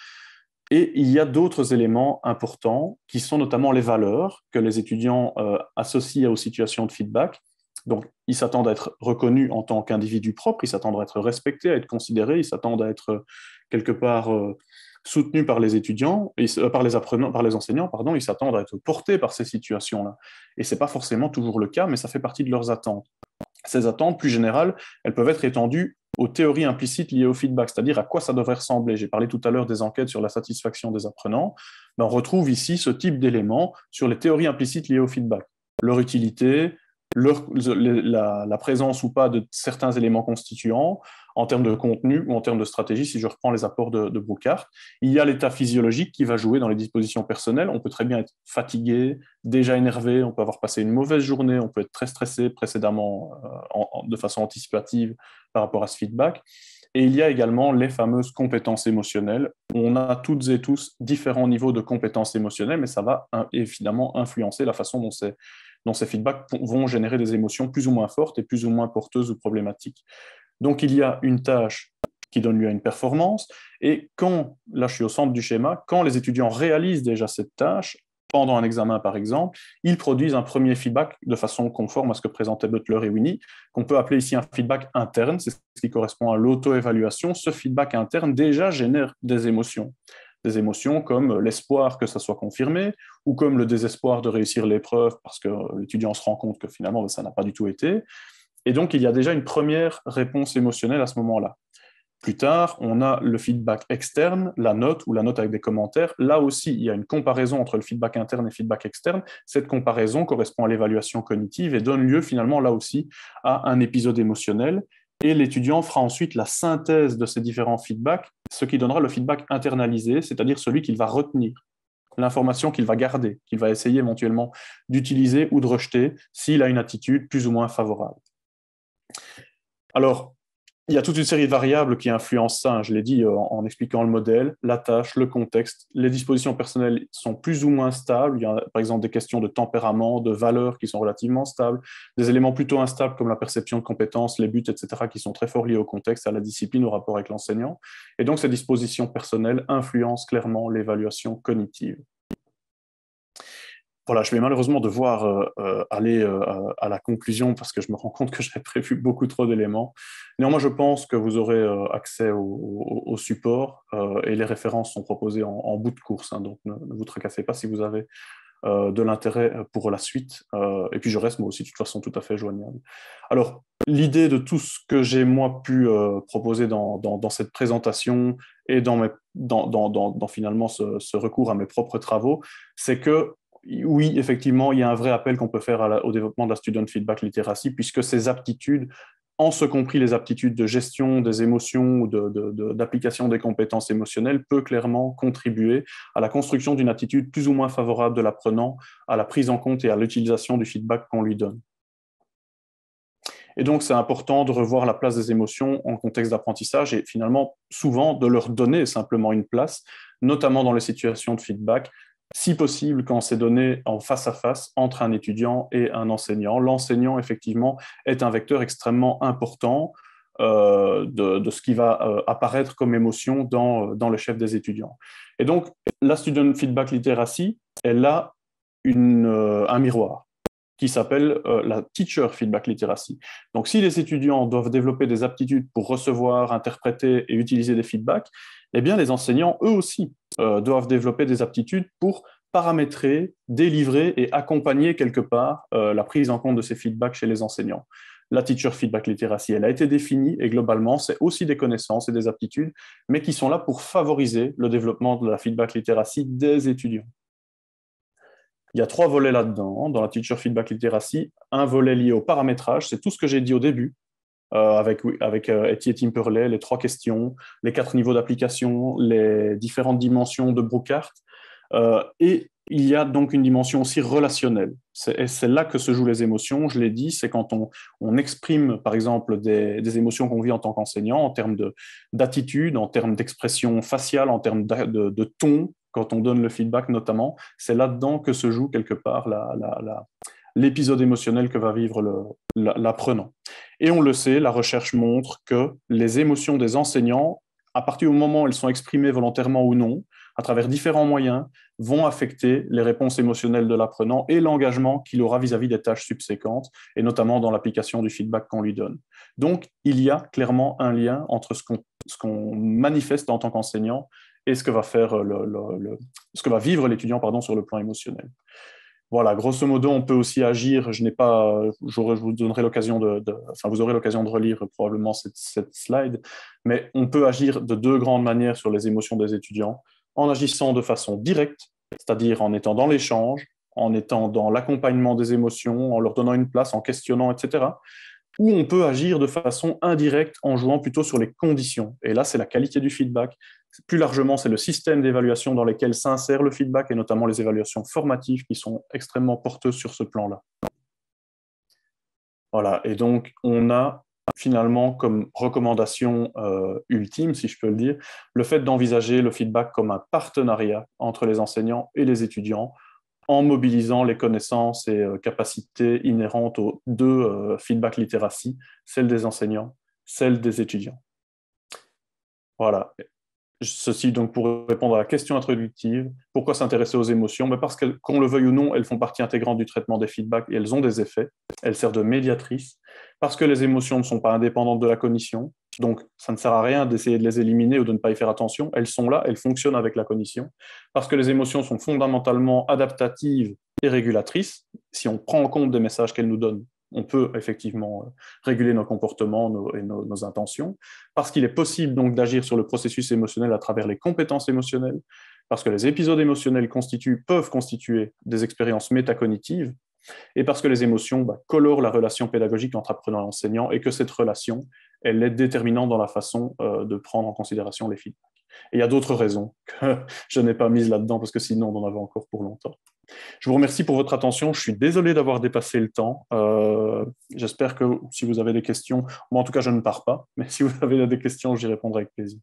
Et il y a d'autres éléments importants qui sont notamment les valeurs que les étudiants associent aux situations de feedback. Donc, ils s'attendent à être reconnus en tant qu'individus propres, ils s'attendent à être respectés, à être considérés, ils s'attendent à être quelque part soutenus par les étudiants, par les apprenants, par les enseignants, pardon, ils s'attendent à être portés par ces situations-là. Et ce n'est pas forcément toujours le cas, mais ça fait partie de leurs attentes. Ces attentes, plus générales, elles peuvent être étendues aux théories implicites liées au feedback, c'est-à-dire à quoi ça devrait ressembler. J'ai parlé tout à l'heure des enquêtes sur la satisfaction des apprenants. On retrouve ici ce type d'éléments sur les théories implicites liées au feedback. Leur utilité, la présence ou pas de certains éléments constituants en termes de contenu ou en termes de stratégie, si je reprends les apports de Brookhart. Il y a l'état physiologique qui va jouer dans les dispositions personnelles. On peut très bien être fatigué, déjà énervé, on peut avoir passé une mauvaise journée, on peut être très stressé précédemment de façon anticipative par rapport à ce feedback. Et il y a également les fameuses compétences émotionnelles. On a toutes et tous différents niveaux de compétences émotionnelles, mais ça va évidemment influencer la façon dont ces feedbacks vont générer des émotions plus ou moins fortes et plus ou moins porteuses ou problématiques. Donc, il y a une tâche qui donne lieu à une performance, et quand, là je suis au centre du schéma, quand les étudiants réalisent déjà cette tâche, pendant un examen par exemple, ils produisent un premier feedback de façon conforme à ce que présentaient Butler et Winnie, qu'on peut appeler ici un feedback interne, c'est ce qui correspond à l'auto-évaluation. Ce feedback interne déjà génère des émotions comme l'espoir que ça soit confirmé, ou comme le désespoir de réussir l'épreuve parce que l'étudiant se rend compte que finalement ça n'a pas du tout été. Et donc il y a déjà une première réponse émotionnelle à ce moment-là. Plus tard, on a le feedback externe, la note ou la note avec des commentaires. Là aussi, il y a une comparaison entre le feedback interne et le feedback externe. Cette comparaison correspond à l'évaluation cognitive et donne lieu finalement là aussi à un épisode émotionnel. Et l'étudiant fera ensuite la synthèse de ces différents feedbacks, ce qui donnera le feedback internalisé, c'est-à-dire celui qu'il va retenir, l'information qu'il va garder, qu'il va essayer éventuellement d'utiliser ou de rejeter s'il a une attitude plus ou moins favorable. Alors, il y a toute une série de variables qui influencent ça, je l'ai dit en expliquant le modèle, la tâche, le contexte. Les dispositions personnelles sont plus ou moins stables. Il y a par exemple des questions de tempérament, de valeurs qui sont relativement stables, des éléments plutôt instables comme la perception de compétences, les buts, etc., qui sont très fort liés au contexte, à la discipline, au rapport avec l'enseignant. Et donc, ces dispositions personnelles influencent clairement l'évaluation cognitive. Voilà, je vais malheureusement devoir aller à la conclusion parce que je me rends compte que j'ai prévu beaucoup trop d'éléments. Néanmoins, je pense que vous aurez accès au support et les références sont proposées en bout de course. Hein, donc, ne vous tracassez pas si vous avez de l'intérêt pour la suite. Et puis, je reste moi aussi, de toute façon, tout à fait joignable. Alors, l'idée de tout ce que j'ai, moi, pu proposer dans cette présentation et dans finalement ce recours à mes propres travaux, c'est que oui, effectivement, il y a un vrai appel qu'on peut faire au développement de la student feedback literacy, puisque ces aptitudes, en ce compris les aptitudes de gestion des émotions ou d'application des compétences émotionnelles, peut clairement contribuer à la construction d'une attitude plus ou moins favorable de l'apprenant, à la prise en compte et à l'utilisation du feedback qu'on lui donne. Et donc, c'est important de revoir la place des émotions en contexte d'apprentissage et finalement, souvent, de leur donner simplement une place, notamment dans les situations de feedback, si possible, quand c'est donné en face à face entre un étudiant et un enseignant. L'enseignant, effectivement, est un vecteur extrêmement important de ce qui va apparaître comme émotion dans le chef des étudiants. Et donc, la Student Feedback Literacy, elle a un miroir qui s'appelle la Teacher Feedback Literacy. Donc, si les étudiants doivent développer des aptitudes pour recevoir, interpréter et utiliser des feedbacks, eh bien, les enseignants, eux aussi, doivent développer des aptitudes pour paramétrer, délivrer et accompagner quelque part la prise en compte de ces feedbacks chez les enseignants. La Teacher Feedback Literacy, elle a été définie et globalement, c'est aussi des connaissances et des aptitudes, mais qui sont là pour favoriser le développement de la feedback literacy des étudiants. Il y a 3 volets là-dedans, dans la Teacher Feedback Literacy. Un volet lié au paramétrage, c'est tout ce que j'ai dit au début, avec Etty et Timperley, les 3 questions, les 4 niveaux d'application, les différentes dimensions de Brookhart. Et il y a donc une dimension aussi relationnelle. C'est là que se jouent les émotions, je l'ai dit, c'est quand on exprime, par exemple, des émotions qu'on vit en tant qu'enseignant, en termes d'attitude, en termes d'expression faciale, en termes de ton, quand on donne le feedback notamment, c'est là-dedans que se joue quelque part l'épisode émotionnel que va vivre l'apprenant. Et on le sait, la recherche montre que les émotions des enseignants, à partir du moment où elles sont exprimées volontairement ou non, à travers différents moyens, vont affecter les réponses émotionnelles de l'apprenant et l'engagement qu'il aura vis-à-vis des tâches subséquentes, et notamment dans l'application du feedback qu'on lui donne. Donc, il y a clairement un lien entre ce qu'on manifeste en tant qu'enseignant et ce que va faire ce que va vivre l'étudiant sur le plan émotionnel. Voilà, grosso modo, on peut aussi agir. Je vous donnerai l'occasion vous aurez l'occasion de relire probablement cette slide, mais on peut agir de 2 grandes manières sur les émotions des étudiants, en agissant de façon directe, c'est-à-dire en étant dans l'échange, en étant dans l'accompagnement des émotions, en leur donnant une place, en questionnant, etc. Ou on peut agir de façon indirecte en jouant plutôt sur les conditions. Et là, c'est la qualité du feedback. Plus largement, c'est le système d'évaluation dans lequel s'insère le feedback et notamment les évaluations formatives qui sont extrêmement porteuses sur ce plan-là. Voilà, et donc on a finalement comme recommandation ultime, si je peux le dire, le fait d'envisager le feedback comme un partenariat entre les enseignants et les étudiants en mobilisant les connaissances et capacités inhérentes aux 2 feedback literacy, celle des enseignants, celle des étudiants. Voilà. Ceci donc pour répondre à la question introductive. Pourquoi s'intéresser aux émotions? Parce que, qu'on le veuille ou non, elles font partie intégrante du traitement des feedbacks et elles ont des effets. Elles servent de médiatrices. Parce que les émotions ne sont pas indépendantes de la cognition. Donc, ça ne sert à rien d'essayer de les éliminer ou de ne pas y faire attention. Elles sont là, elles fonctionnent avec la cognition. Parce que les émotions sont fondamentalement adaptatives et régulatrices. Si on prend en compte des messages qu'elles nous donnent, on peut effectivement réguler nos comportements et nos intentions, parce qu'il est possible donc d'agir sur le processus émotionnel à travers les compétences émotionnelles, parce que les épisodes émotionnels peuvent constituer des expériences métacognitives, et parce que les émotions colorent la relation pédagogique entre apprenant et enseignant, et que cette relation, elle est déterminante dans la façon de prendre en considération les feedbacks. Et il y a d'autres raisons que je n'ai pas mises là-dedans, parce que sinon on en avait encore pour longtemps. Je vous remercie pour votre attention. Je suis désolé d'avoir dépassé le temps. J'espère que si vous avez des questions, moi en tout cas je ne pars pas, mais si vous avez des questions, j'y répondrai avec plaisir.